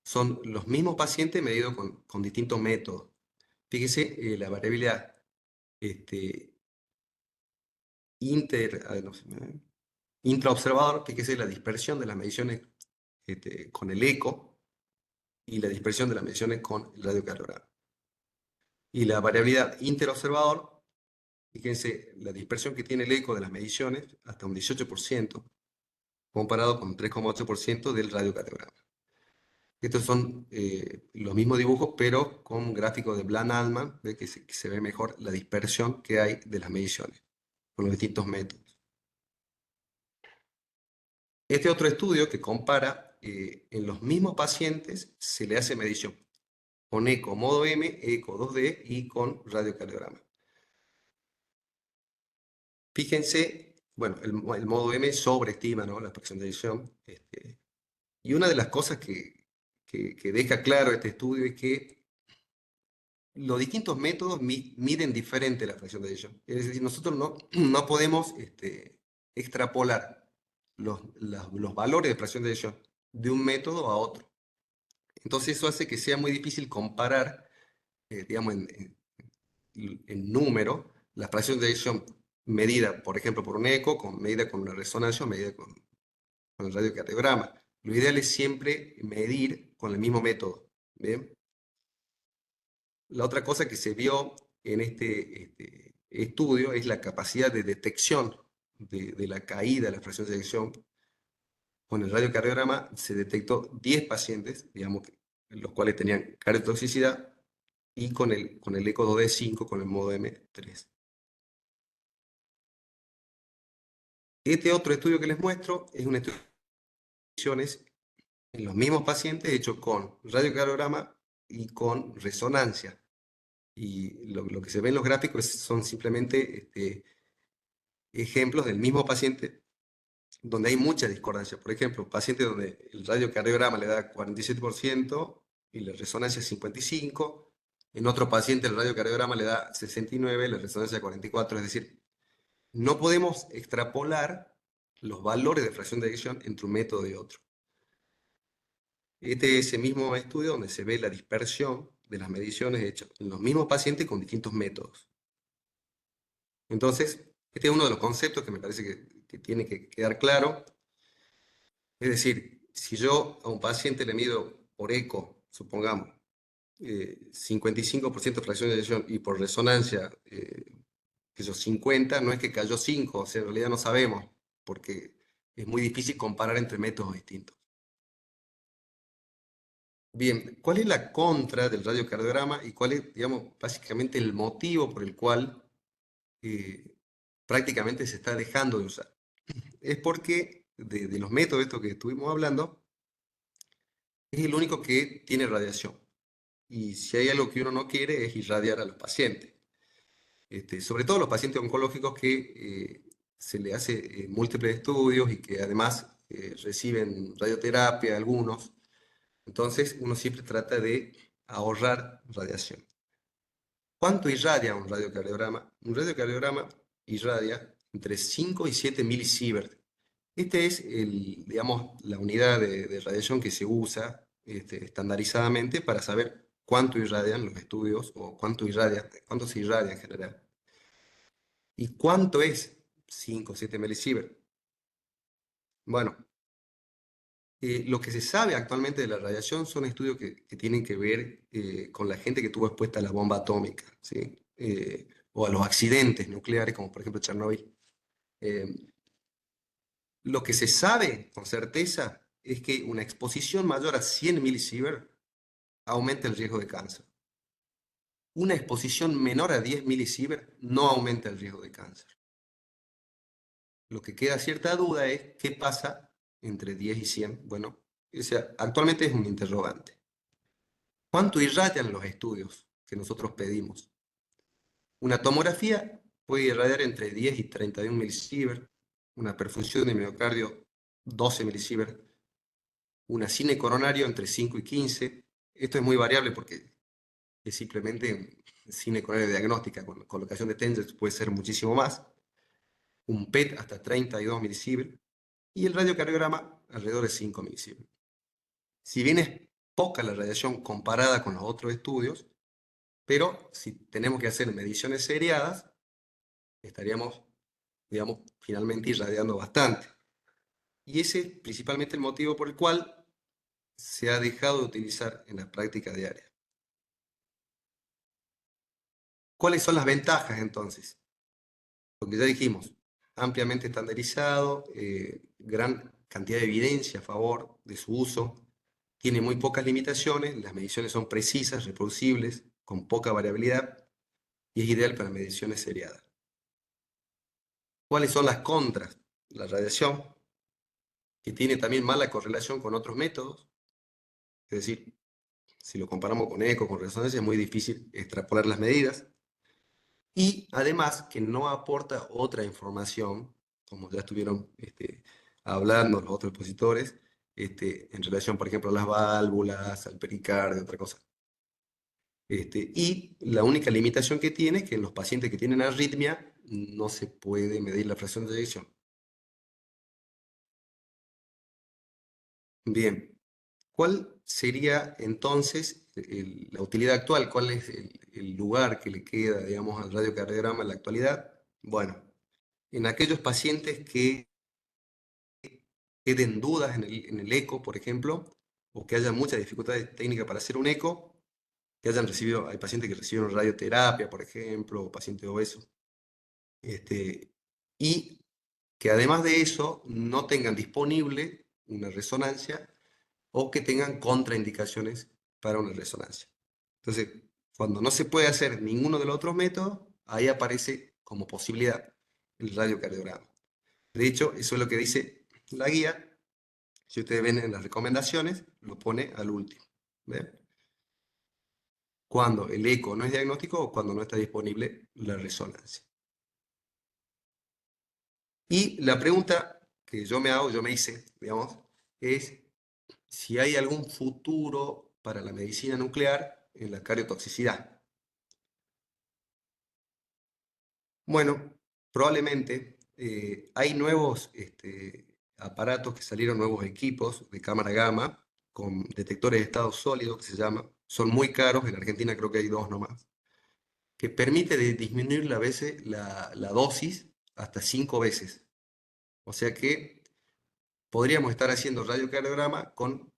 Son los mismos pacientes medidos con distintos métodos. Fíjese la variabilidad no sé, intraobservador, fíjese la dispersión de las mediciones con el eco y la dispersión de las mediciones con el radiocardiograma. Y la variabilidad interobservador, fíjense la dispersión que tiene el eco de las mediciones, hasta un 18%, comparado con 3,8% del radiocardiograma. Estos son los mismos dibujos, pero con gráficos de Bland-Altman, ve que se ve mejor la dispersión que hay de las mediciones, con los distintos métodos. Este otro estudio que compara en los mismos pacientes se le hace medición con eco modo M, eco 2D y con radiocardiograma. Fíjense, bueno, el modo M sobreestima, ¿no?, la fracción de eyección. Y una de las cosas que deja claro este estudio es que los distintos métodos miden diferente la fracción de eyección. Es decir, nosotros no podemos extrapolar los valores de fracción de eyección de un método a otro. Entonces eso hace que sea muy difícil comparar, digamos, en número, la fracción de eyección medida, por ejemplo, por un eco, medida con una resonancia, medida con el radiocardiograma. Lo ideal es siempre medir con el mismo método. ¿Bien? La otra cosa que se vio en este estudio es la capacidad de detección de la caída de la fracción de eyección. Con el radiocardiograma se detectó 10 pacientes, digamos, los cuales tenían cardiotoxicidad, y con el eco 2D5, con el modo M3. Este otro estudio que les muestro es un estudio de en los mismos pacientes hecho con radiocardiograma y con resonancia. Y lo que se ve en los gráficos son simplemente ejemplos del mismo paciente donde hay mucha discordancia. Por ejemplo, pacientes donde el radiocardiograma le da 47% y la resonancia 55%, en otro paciente el radiocardiograma le da 69%, la resonancia 44%, es decir, no podemos extrapolar los valores de fracción de eyección entre un método y otro. Este es ese mismo estudio donde se ve la dispersión de las mediciones hechas en los mismos pacientes con distintos métodos. Entonces, este es uno de los conceptos que me parece que tiene que quedar claro. Es decir, si yo a un paciente le mido por eco, supongamos, 55% de fracción de eyección y por resonancia, esos 50, no es que cayó 5, o sea, en realidad no sabemos, porque es muy difícil comparar entre métodos distintos. Bien, ¿cuál es la contra del radiocardiograma y cuál es, digamos, básicamente el motivo por el cual prácticamente se está dejando de usar? Es porque de los métodos estos que estuvimos hablando, es el único que tiene radiación. Y si hay algo que uno no quiere es irradiar a los pacientes. Sobre todo los pacientes oncológicos que se le hace múltiples estudios y que además reciben radioterapia algunos. Entonces uno siempre trata de ahorrar radiación. ¿Cuánto irradia un radiocardiograma? Un radiocardiograma irradia entre 5 y 7 milisievert. Este es digamos, la unidad de radiación que se usa estandarizadamente para saber cuánto irradian los estudios o cuánto se irradia en general. ¿Y cuánto es 5 o 7 milisievert? Bueno, lo que se sabe actualmente de la radiación son estudios que tienen que ver con la gente que tuvo expuesta a la bomba atómica, ¿sí? O a los accidentes nucleares, como por ejemplo Chernobyl. Lo que se sabe con certeza es que una exposición mayor a 100 milisievert aumenta el riesgo de cáncer. Una exposición menor a 10 milisievert no aumenta el riesgo de cáncer. Lo que queda cierta duda es qué pasa entre 10 y 100. Bueno, actualmente es un interrogante. ¿Cuánto irradian los estudios que nosotros pedimos? Una tomografía puede irradiar entre 10 y 31 milisievert, una perfusión de miocardio 12 milisievert, una cine coronario entre 5 y 15. Esto es muy variable porque es simplemente cine coronario diagnóstica, con colocación de TENS puede ser muchísimo más, un PET hasta 32 milisievert y el radiocardiograma alrededor de 5 milisievert. Si bien es poca la radiación comparada con los otros estudios, pero si tenemos que hacer mediciones seriadas, estaríamos, digamos, finalmente irradiando bastante. Y ese es principalmente el motivo por el cual se ha dejado de utilizar en la práctica diaria. ¿Cuáles son las ventajas entonces? Lo que ya dijimos, ampliamente estandarizado, gran cantidad de evidencia a favor de su uso, tiene muy pocas limitaciones, las mediciones son precisas, reproducibles, con poca variabilidad y es ideal para mediciones seriadas. ¿Cuáles son las contras? La radiación, que tiene también mala correlación con otros métodos, es decir, si lo comparamos con eco, con resonancia, es muy difícil extrapolar las medidas. Y además que no aporta otra información, como ya estuvieron hablando los otros expositores, en relación, por ejemplo, a las válvulas, al pericardio, otra cosa. Y la única limitación que tiene es que en los pacientes que tienen arritmia no se puede medir la fracción de eyección. Bien, ¿cuál sería entonces la utilidad actual? ¿Cuál es el lugar que le queda, digamos, al radiocardiograma en la actualidad? Bueno, en aquellos pacientes que queden dudas en el eco, por ejemplo, o que haya muchas dificultades técnicas para hacer un eco, que hayan recibido, hay pacientes que recibieron radioterapia, por ejemplo, o pacientes obesos, y que además de eso no tengan disponible una resonancia o que tengan contraindicaciones para una resonancia. Entonces, cuando no se puede hacer ninguno de los otros métodos, ahí aparece como posibilidad el radiocardiograma. De hecho, eso es lo que dice la guía. Si ustedes ven en las recomendaciones, lo pone al último. ¿Ven? Cuando el eco no es diagnóstico o cuando no está disponible la resonancia. Y la pregunta que yo me hice, digamos, es si hay algún futuro para la medicina nuclear en la cardiotoxicidad. Bueno, probablemente hay nuevos aparatos que salieron, nuevos equipos de cámara gamma con detectores de estado sólido, que se llama. Son muy caros, en Argentina creo que hay 2 nomás, que permite disminuir la dosis hasta 5 veces. O sea que podríamos estar haciendo radiocardiograma con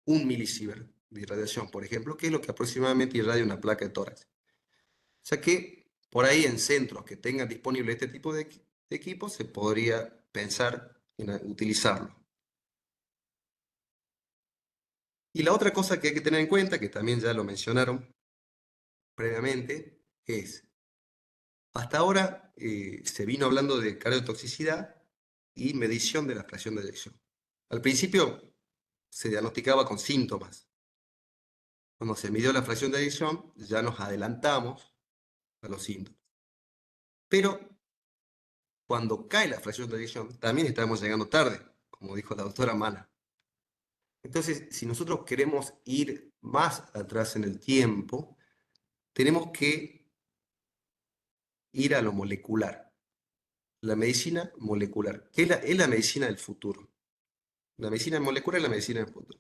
1 milisievert de irradiación, por ejemplo, que es lo que aproximadamente irradia una placa de tórax. O sea que por ahí en centros que tengan disponible este tipo de equipos se podría pensar en utilizarlo. Y la otra cosa que hay que tener en cuenta, que también ya lo mencionaron previamente, es, hasta ahora se vino hablando de cardiotoxicidad y medición de la fracción de eyección. Al principio se diagnosticaba con síntomas. Cuando se midió la fracción de eyección, ya nos adelantamos a los síntomas. Pero cuando cae la fracción de eyección, también estamos llegando tarde, como dijo la doctora Mana. Entonces, si nosotros queremos ir más atrás en el tiempo, tenemos que ir a lo molecular. La medicina molecular, que es la medicina del futuro. La medicina molecular es la medicina del futuro.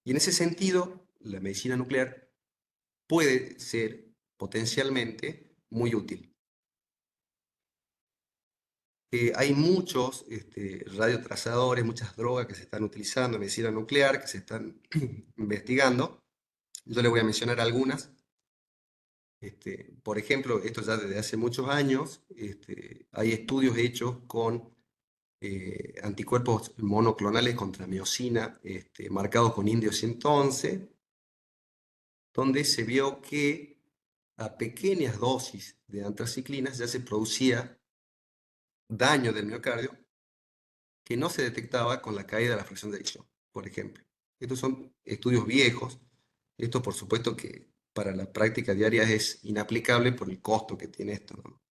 Y en ese sentido, la medicina nuclear puede ser potencialmente muy útil. Hay muchos radiotrazadores, muchas drogas que se están utilizando en medicina nuclear, que se están investigando. Yo les voy a mencionar algunas. Por ejemplo, esto ya desde hace muchos años, hay estudios hechos con anticuerpos monoclonales contra miosina, marcados con indio 111, donde se vio que a pequeñas dosis de antraciclinas ya se producía daño del miocardio que no se detectaba con la caída de la fracción de eyección, por ejemplo. Estos son estudios viejos. Esto, por supuesto, que para la práctica diaria es inaplicable por el costo que tiene esto, ¿no?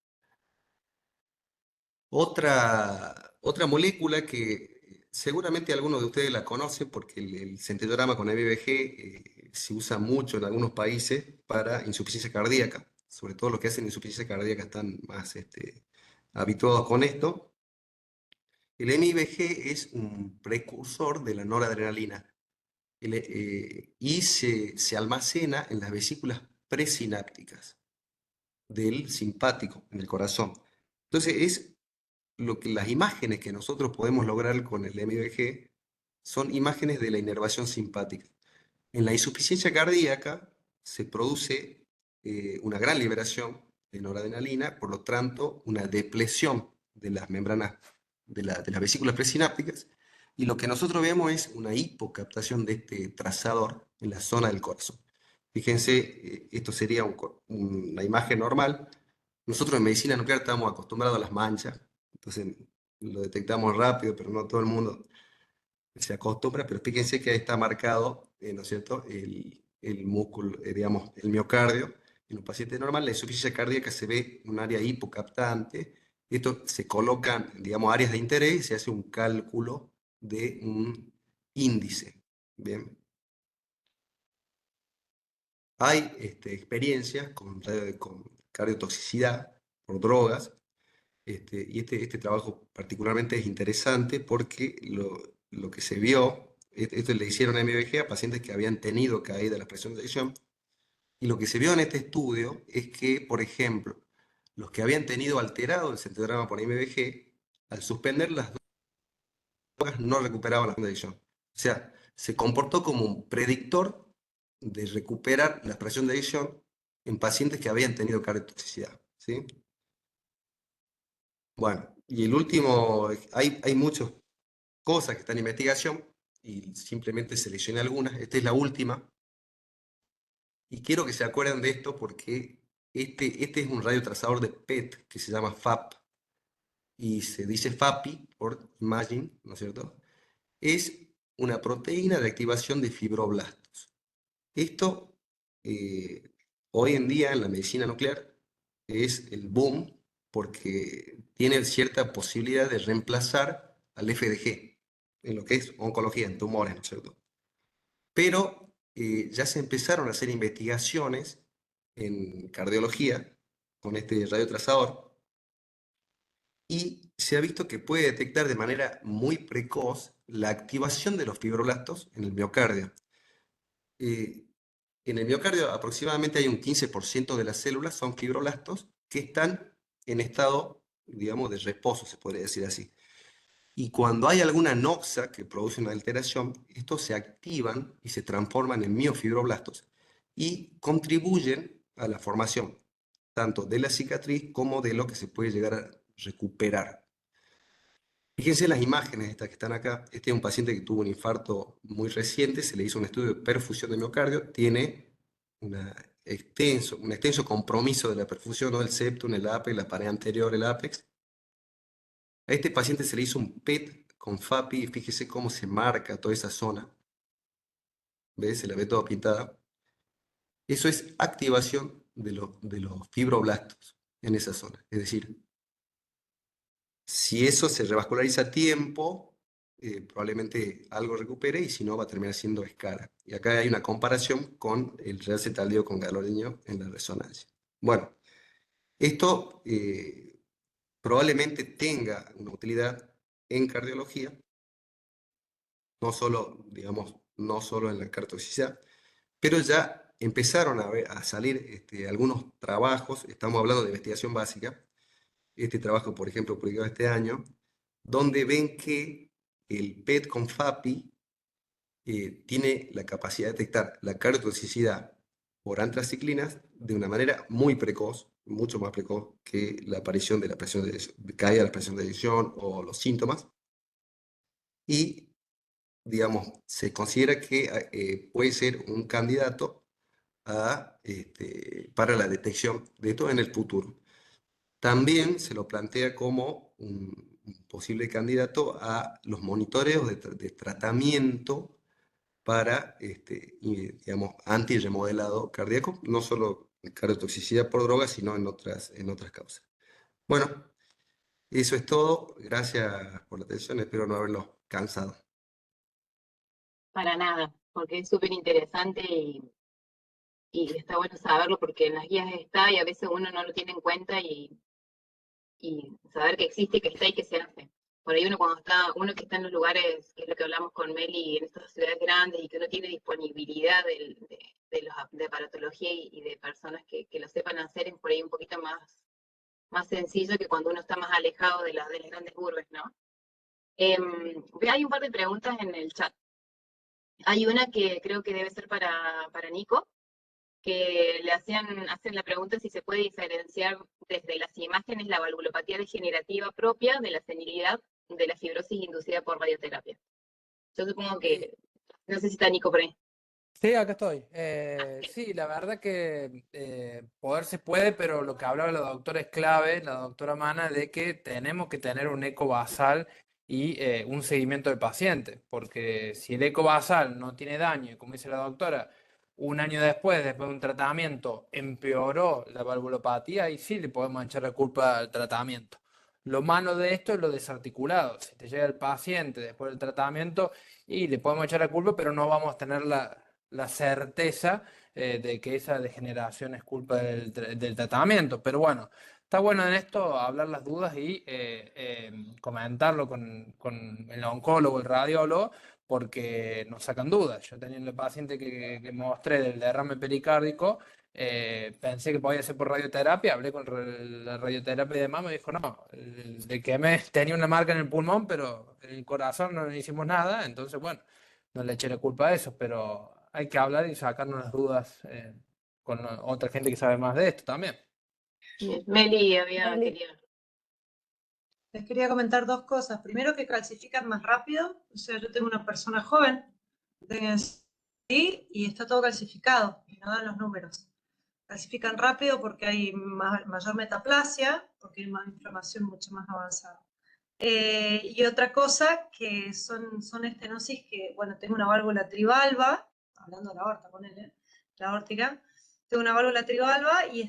Otra molécula que seguramente algunos de ustedes la conocen porque el centellorama con MVG se usa mucho en algunos países para insuficiencia cardíaca. Sobre todo los que hacen insuficiencia cardíaca están más habituados con esto. El MIBG es un precursor de la noradrenalina y se almacena en las vesículas presinápticas del simpático, en el corazón. Entonces, las imágenes que nosotros podemos lograr con el MIBG son imágenes de la inervación simpática. En la insuficiencia cardíaca se produce una gran liberación de noradrenalina, por lo tanto, una depresión de las membranas de las vesículas presinápticas, y lo que nosotros vemos es una hipocaptación de este trazador en la zona del corazón. Fíjense, esto sería una imagen normal. Nosotros en medicina nuclear estamos acostumbrados a las manchas, entonces lo detectamos rápido, pero no todo el mundo se acostumbra, pero fíjense que ahí está marcado, ¿no es cierto?, el músculo, digamos, el miocardio. En un paciente normal, la insuficiencia cardíaca se ve un área hipocaptante. Esto se colocan, digamos, áreas de interés y se hace un cálculo de un índice. Bien. Hay experiencias con cardiotoxicidad por drogas, y este trabajo particularmente es interesante porque lo que se vio, esto le hicieron a MVG a pacientes que habían tenido caída de la presión de eyección, y lo que se vio en este estudio es que, por ejemplo, los que habían tenido alterado el centellorama por MVG, al suspender las drogas no recuperaban la presión de eyección. O sea, se comportó como un predictor de recuperar la presión de eyección en pacientes que habían tenido cardiotoxicidad, ¿sí? Bueno, y el último, hay muchas cosas que están en investigación y simplemente seleccioné algunas. Esta es la última. Y quiero que se acuerden de esto porque este es un radiotrazador de PET que se llama FAP. Y se dice FAPI por Imaging, ¿no es cierto? Es una proteína de activación de fibroblastos. Esto, hoy en día en la medicina nuclear, es el boom porque tiene cierta posibilidad de reemplazar al FDG, en lo que es oncología, en tumores, ¿no es cierto? Pero ya se empezaron a hacer investigaciones en cardiología con este radiotrazador y se ha visto que puede detectar de manera muy precoz la activación de los fibroblastos en el miocardio. Eh, en el miocardio aproximadamente hay un 15% de las células son fibroblastos que están en estado, digamos, de reposo, se podría decir así. Y cuando hay alguna noxa que produce una alteración, estos se activan y se transforman en miofibroblastos y contribuyen a la formación tanto de la cicatriz como de lo que se puede llegar a recuperar. Fíjense las imágenes estas que están acá. Este es un paciente que tuvo un infarto muy reciente, se le hizo un estudio de perfusión de miocardio, tiene un extenso compromiso de la perfusión, ¿no? Del septum, el ápex, la pared anterior, el ápex. A este paciente se le hizo un PET con FAPI y fíjese cómo se marca toda esa zona. ¿Ves? Se la ve toda pintada. Eso es activación de los fibroblastos en esa zona. Es decir, si eso se revasculariza a tiempo, probablemente algo recupere y si no va a terminar siendo escara. Y acá hay una comparación con el reacetaldeo con galordeño en la resonancia. Bueno, esto probablemente tenga una utilidad en cardiología, no solo, digamos, no solo en la cardiotoxicidad, pero ya empezaron a salir algunos trabajos, estamos hablando de investigación básica, este trabajo, por ejemplo, publicado este año, donde ven que el PET con FAPI tiene la capacidad de detectar la cardiotoxicidad por antraciclinas de una manera muy precoz, mucho más precoz que la aparición de la presión de caída de la presión de eyección o los síntomas. Y, digamos, se considera que puede ser un candidato para la detección de esto en el futuro. También se lo plantea como un posible candidato a los monitoreos de tratamiento para, digamos, antirremodelado cardíaco, no solo cardiotoxicidad por droga, sino en otras causas. Bueno, eso es todo. Gracias por la atención. Espero no haberlos cansado. Para nada, porque es súper interesante y está bueno saberlo porque en las guías está y a veces uno no lo tiene en cuenta y saber que existe, que está y que se hace. Por ahí uno que está en los lugares, que es lo que hablamos con Meli, en estas ciudades grandes y que no tiene disponibilidad de aparatología y de personas que lo sepan hacer, es por ahí un poquito más sencillo que cuando uno está más alejado de las grandes urbes, ¿no? Hay un par de preguntas en el chat. Hay una que creo que debe ser para Nico, que hacen la pregunta si se puede diferenciar desde las imágenes la valvulopatía degenerativa propia de la senilidad de la fibrosis inducida por radioterapia. Yo supongo que, no sé si está Nico por ahí. Sí, acá estoy. Sí, la verdad que poder se puede, pero lo que hablaba la doctora es clave, la doctora Mana, de que tenemos que tener un eco basal y un seguimiento del paciente, porque si el eco basal no tiene daño, y como dice la doctora, un año después de un tratamiento, empeoró la valvulopatía, y sí le podemos echar la culpa al tratamiento. Lo malo de esto es lo desarticulado. Si te llega el paciente después del tratamiento y le podemos echar la culpa, pero no vamos a tener la certeza de que esa degeneración es culpa del tratamiento. Pero bueno, está bueno en esto hablar las dudas y comentarlo con el oncólogo, el radiólogo, porque nos sacan dudas. Yo teniendo el paciente que mostré del derrame pericárdico, pensé que podía ser por radioterapia, hablé con la radioterapia y demás, me dijo, no, de que me tenía una marca en el pulmón, pero en el corazón no le hicimos nada, entonces bueno, no le eché la culpa a eso, pero hay que hablar y sacarnos las dudas con otra gente que sabe más de esto también. Meli Meli. Les quería comentar dos cosas. Primero, que calcifican más rápido. O sea, yo tengo una persona joven y está todo calcificado y no dan los números. Calcifican rápido porque hay mayor metaplasia, porque hay más inflamación mucho más avanzada. Y otra cosa que son estenosis que, bueno, tengo una válvula trivalva, hablando de la aorta, ponele, la aórtica, tengo una válvula trivalva y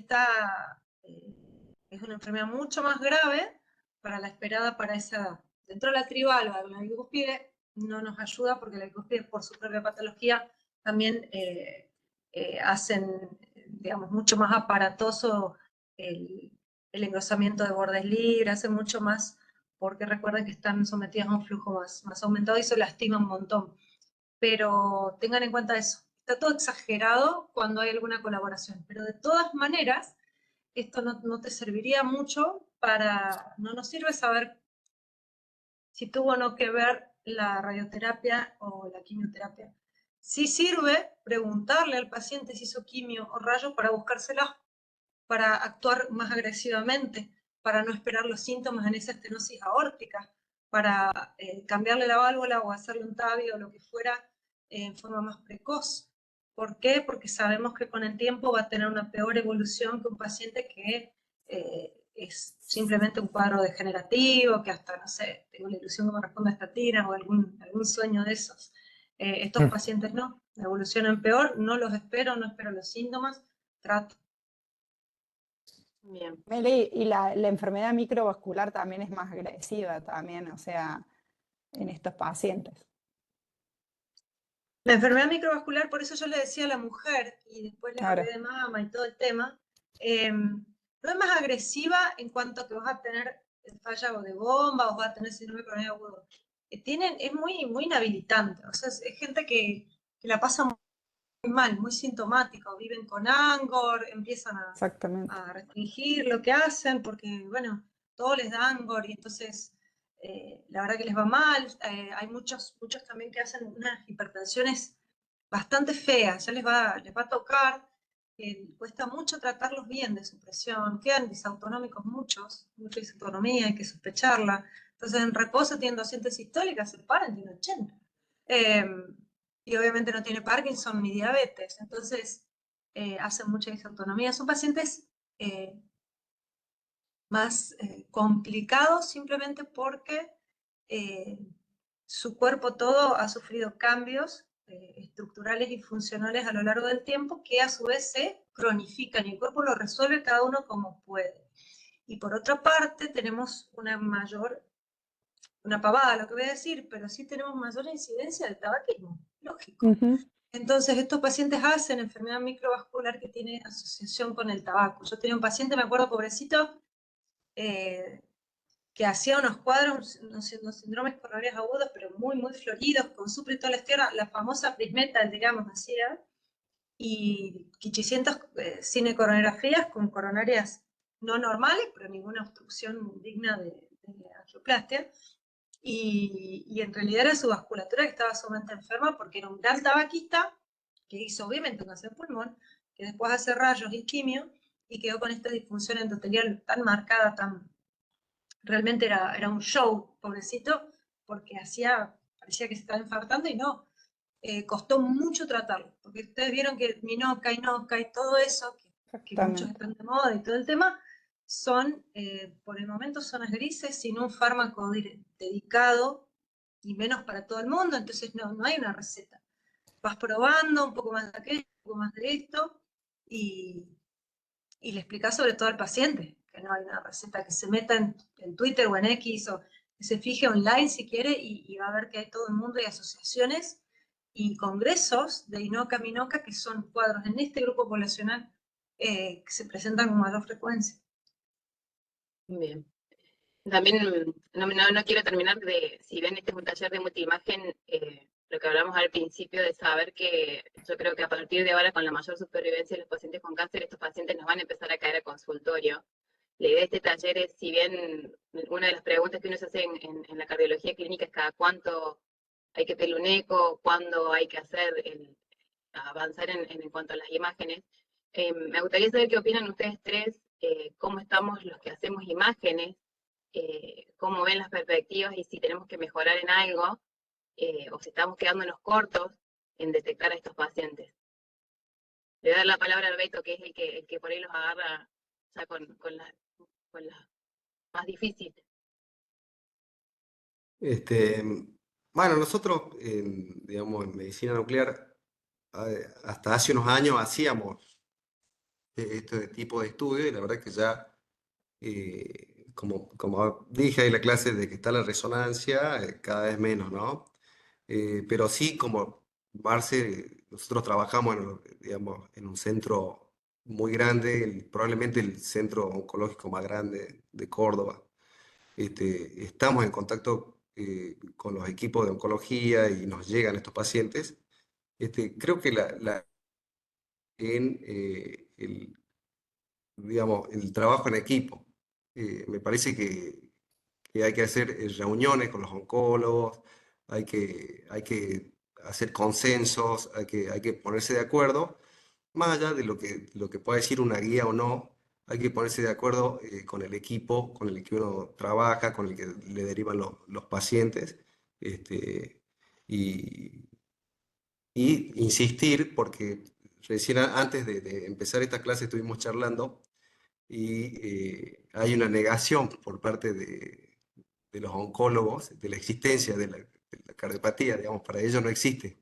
es una enfermedad mucho más grave para la esperada para esa edad, entró la trivalva, la bicúspide, no nos ayuda porque la bicúspide por su propia patología también hacen, digamos, mucho más aparatoso el engrosamiento de bordes libres, hacen mucho más, porque recuerden que están sometidas a un flujo más aumentado y eso lastima un montón. Pero tengan en cuenta eso, está todo exagerado cuando hay alguna colaboración, pero de todas maneras, esto no te serviría mucho no nos sirve saber si tuvo o no que ver la radioterapia o la quimioterapia. Sí sirve preguntarle al paciente si hizo quimio o rayos para buscársela, para actuar más agresivamente, para no esperar los síntomas en esa estenosis aórtica, para cambiarle la válvula o hacerle un TAVI o lo que fuera en forma más precoz. ¿Por qué? Porque sabemos que con el tiempo va a tener una peor evolución que un paciente que es simplemente un cuadro degenerativo, que hasta, no sé, tengo la ilusión que me responde a estatinas o algún sueño de esos. Estos pacientes no, evolucionan peor, no los espero, no espero los síntomas, trato. Bien. Meli, y la enfermedad microvascular también es más agresiva también, o sea, en estos pacientes. La enfermedad microvascular, por eso yo le decía a la mujer, y después les Claro. hablé de mama y todo el tema, no es más agresiva en cuanto a que vas a tener falla de bomba o vas a tener síndrome coronario agudo. Es muy inhabilitante, o sea, es gente que la pasa muy mal, muy sintomático, viven con Angor, empiezan Exactamente. a restringir lo que hacen, porque, bueno, todo les da Angor y entonces la verdad que les va mal. Hay muchos también que hacen unas hipertensiones bastante feas, ya les va a tocar, cuesta mucho tratarlos bien de su presión, quedan disautonómicos mucha disautonomía, hay que sospecharla. Entonces en reposo tienen 200 sistólicas, se paran, tiene 80. Y obviamente no tiene Parkinson ni diabetes, entonces hacen mucha disautonomía. Son pacientes más complicados simplemente porque su cuerpo todo ha sufrido cambios estructurales y funcionales a lo largo del tiempo que a su vez se cronifican y el cuerpo lo resuelve cada uno como puede. Y por otra parte tenemos una pavada lo que voy a decir, pero sí tenemos mayor incidencia del tabaquismo, lógico. Entonces, estos pacientes hacen enfermedad microvascular que tiene asociación con el tabaco. Yo tenía un paciente, me acuerdo, pobrecito, que hacía unos cuadros, unos síndromes coronarios agudos, pero muy floridos, con supraestera, la famosa prismeta, digamos, hacía, y 800 cinecoronografías con coronarias no normales, pero ninguna obstrucción digna de angioplastia. Y en realidad era su vasculatura que estaba sumamente enferma porque era un gran tabaquista que hizo obviamente un cáncer de pulmón, que después hace rayos y quimio y quedó con esta disfunción endotelial tan marcada, realmente era un show, pobrecito, porque parecía que se estaba infartando y no, costó mucho tratarlo, porque ustedes vieron que Minoca, Inoca y todo eso, que muchos están de moda y todo el tema, son, por el momento, zonas grises, sin un fármaco dedicado, y menos para todo el mundo, entonces no hay una receta. Vas probando un poco más de aquello, un poco más de esto, y le explicás sobre todo al paciente, que no hay una receta, que se meta en Twitter o en X, o que se fije online si quiere, y va a ver que hay todo el mundo, y asociaciones y congresos de INOCA, MINOCA, que son cuadros en este grupo poblacional que se presentan con mayor frecuencia. Bien. También no quiero terminar si bien este es un taller de multiimagen, lo que hablamos al principio de saber que yo creo que a partir de ahora, con la mayor supervivencia de los pacientes con cáncer, estos pacientes nos van a empezar a caer a consultorio. La idea de este taller es, si bien una de las preguntas que uno se hace en la cardiología clínica es cada cuánto hay que pedir un eco, cuándo hay que avanzar en cuanto a las imágenes, me gustaría saber qué opinan ustedes tres, cómo estamos los que hacemos imágenes, cómo ven las perspectivas y si tenemos que mejorar en algo, o si estamos quedándonos cortos en detectar a estos pacientes. Le voy a dar la palabra a Beto, que es el que por ahí los agarra ya con las más difíciles. Bueno, nosotros, digamos, en medicina nuclear, hasta hace unos años hacíamos este tipo de estudios y la verdad que ya como dije ahí en la clase de que está la resonancia, cada vez menos, ¿no? Pero sí, como Marce, nosotros trabajamos digamos, en un centro muy grande, probablemente el centro oncológico más grande de Córdoba. Estamos en contacto con los equipos de oncología y nos llegan estos pacientes. Creo que en digamos, el trabajo en equipo. Me parece que hay que hacer reuniones con los oncólogos, hay que hacer consensos, hay que ponerse de acuerdo, más allá de lo que pueda decir una guía o no, hay que ponerse de acuerdo con el equipo con el que uno trabaja, con el que le derivan los pacientes, este, y, y insistir, porque recién antes de empezar esta clase estuvimos charlando y hay una negación por parte de los oncólogos de la existencia de la cardiopatía, digamos, para ellos no existe.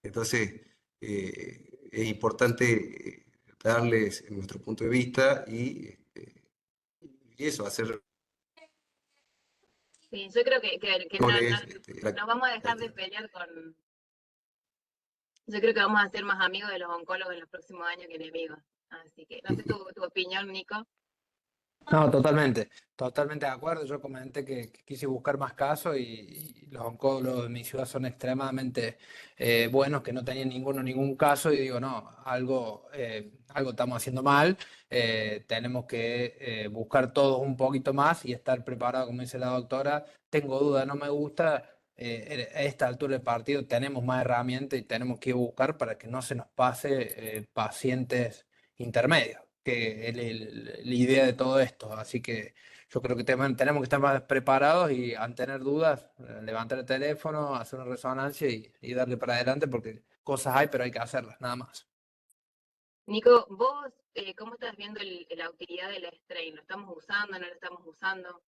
Entonces, es importante darles nuestro punto de vista y eso, hacer Sí, yo creo que reuniones, nos vamos a dejar de pelear con... Yo creo que vamos a ser más amigos de los oncólogos en los próximos años que enemigos. Así que, no sé tu opinión, Nico. No, totalmente, totalmente de acuerdo. Yo comenté que quise buscar más casos y los oncólogos de mi ciudad son extremadamente buenos, que no tenían ningún caso y digo, no, algo estamos haciendo mal, tenemos que buscar todos un poquito más y estar preparados, como dice la doctora. Tengo duda, no me gusta. A esta altura del partido tenemos más herramientas y tenemos que buscar para que no se nos pase pacientes intermedios, que es la idea de todo esto. Así que yo creo que tenemos que estar más preparados y al tener dudas, levantar el teléfono, hacer una resonancia y darle para adelante porque cosas hay, pero hay que hacerlas, nada más. Nico, vos, ¿cómo estás viendo la utilidad del strain? ¿Lo estamos usando, no lo estamos usando?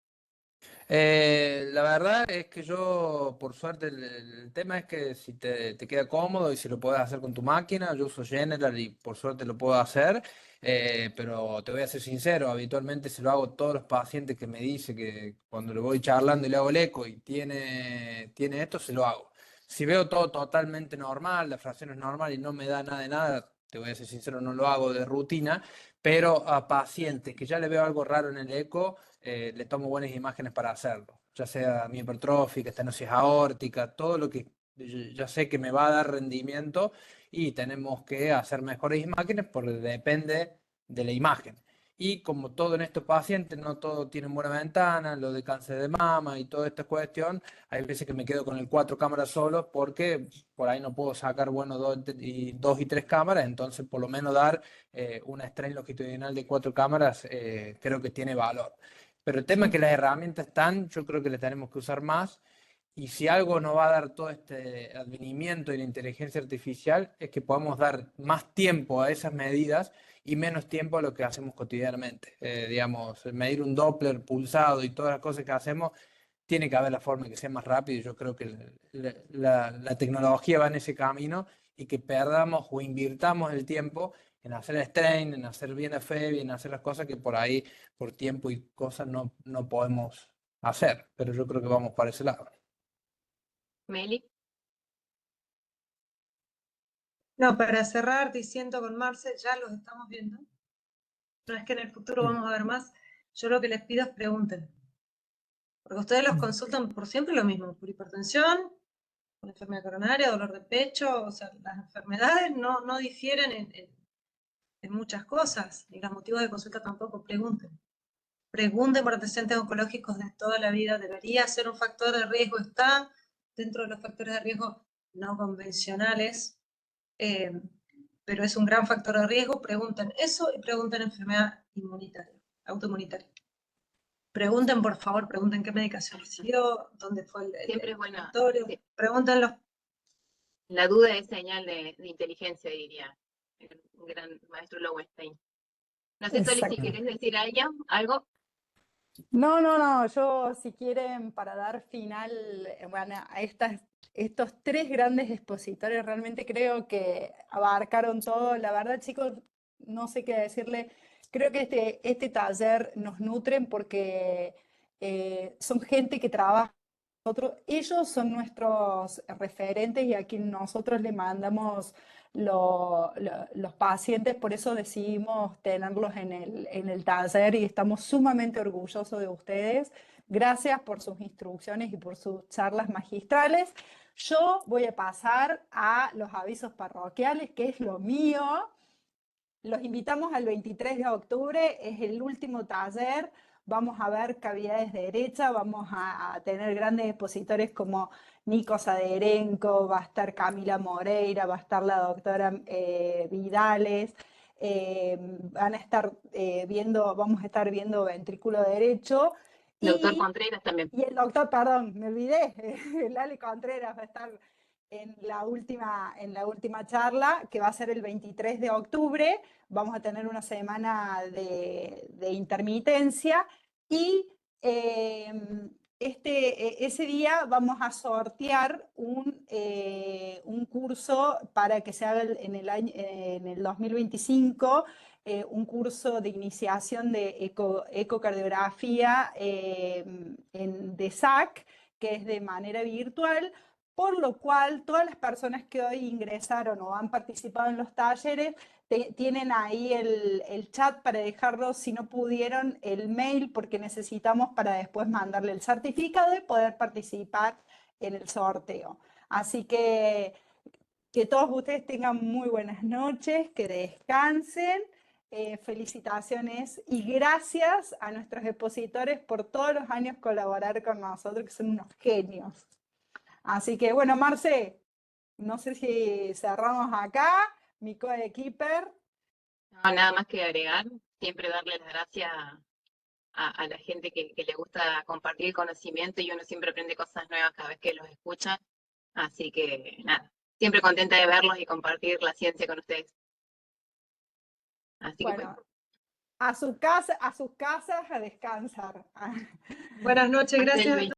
La verdad es que yo, por suerte, el tema es que si te queda cómodo y si lo puedes hacer con tu máquina, yo uso General y por suerte lo puedo hacer, pero te voy a ser sincero, habitualmente se lo hago a todos los pacientes que me dice que cuando le voy charlando y le hago el eco y tiene esto, se lo hago. Si veo todo totalmente normal, la fracción es normal y no me da nada de nada, te voy a ser sincero, no lo hago de rutina, pero a pacientes que ya le veo algo raro en el eco, le tomo buenas imágenes para hacerlo, ya sea mi hipertrófica, estenosis aórtica, todo lo que ya sé que me va a dar rendimiento y tenemos que hacer mejores imágenes porque depende de la imagen. Y como todo en estos pacientes, no todo tienen buena ventana, lo de cáncer de mama y toda esta cuestión, hay veces que me quedo con el 4 cámaras solo porque por ahí no puedo sacar, bueno, dos y tres cámaras, entonces por lo menos dar una strain longitudinal de 4 cámaras creo que tiene valor. Pero el tema es que las herramientas están, yo creo que las tenemos que usar más. Y si algo nos va a dar todo este advenimiento de la inteligencia artificial, es que podamos dar más tiempo a esas medidas y menos tiempo a lo que hacemos cotidianamente. Digamos, medir un Doppler pulsado y todas las cosas que hacemos, tiene que haber la forma de que sea más rápido. Y yo creo que la tecnología va en ese camino y que perdamos o invirtamos el tiempo en hacer el strain, en hacer bien a FEB, en hacer las cosas que por ahí, por tiempo y cosas, no podemos hacer. Pero yo creo que vamos para ese lado. Meli. No, para cerrar, diciendo con Marce, ya los estamos viendo. No es que en el futuro vamos a ver más. Yo lo que les pido es pregunten. Porque ustedes los consultan por siempre lo mismo, por hipertensión, por enfermedad coronaria, dolor de pecho, o sea, las enfermedades no difieren en muchas cosas, y los motivos de consulta tampoco. Pregunten. Pregunten por antecedentes oncológicos de toda la vida. ¿Debería ser un factor de riesgo? Está dentro de los factores de riesgo no convencionales, pero es un gran factor de riesgo. Pregunten eso y pregunten enfermedad inmunitaria, autoinmunitaria. Pregunten, por favor, pregunten qué medicación recibió, dónde fue el Siempre es bueno. laboratorio. Sí. Pregúntenlo. La duda es señal de inteligencia, diría el gran maestro Lowenstein. No sé, Soli, si Exacto. querés decir algo. No, yo si quieren para dar final, bueno, a estos tres grandes expositores realmente creo que abarcaron todo. La verdad, chicos, no sé qué decirle. Creo que este taller nos nutren porque son gente que trabaja con nosotros. Ellos son nuestros referentes y a quien nosotros le mandamos los pacientes, por eso decidimos tenerlos en el taller y estamos sumamente orgullosos de ustedes. Gracias por sus instrucciones y por sus charlas magistrales. Yo voy a pasar a los avisos parroquiales, que es lo mío. Los invitamos al 23 de octubre, es el último taller. Vamos a ver cavidades de derecha, vamos a tener grandes expositores como Nico Saderenko, va a estar Camila Moreira, va a estar la doctora Vidales, van a estar vamos a estar viendo ventrículo derecho. Doctor Contreras también. Y el doctor, perdón, me olvidé, Lali Contreras va a estar en la última charla, que va a ser el 23 de octubre. Vamos a tener una semana de intermitencia y ese día vamos a sortear un curso para que se haga en el 2025, un curso de iniciación de ecocardiografía de SAC, que es de manera virtual, por lo cual todas las personas que hoy ingresaron o han participado en los talleres tienen ahí el chat para dejarlo, si no pudieron, el mail, porque necesitamos para después mandarle el certificado y poder participar en el sorteo. Así que todos ustedes tengan muy buenas noches, que descansen. Felicitaciones y gracias a nuestros expositores por todos los años colaborar con nosotros, que son unos genios. Así que bueno, Marce, no sé si cerramos acá, mi coequiper. No, nada más que agregar, siempre darle las gracias a la gente que le gusta compartir el conocimiento y uno siempre aprende cosas nuevas cada vez que los escucha. Así que nada, siempre contenta de verlos y compartir la ciencia con ustedes. Así que Bueno, a sus casas a descansar. Buenas noches, hasta el gracias a 23.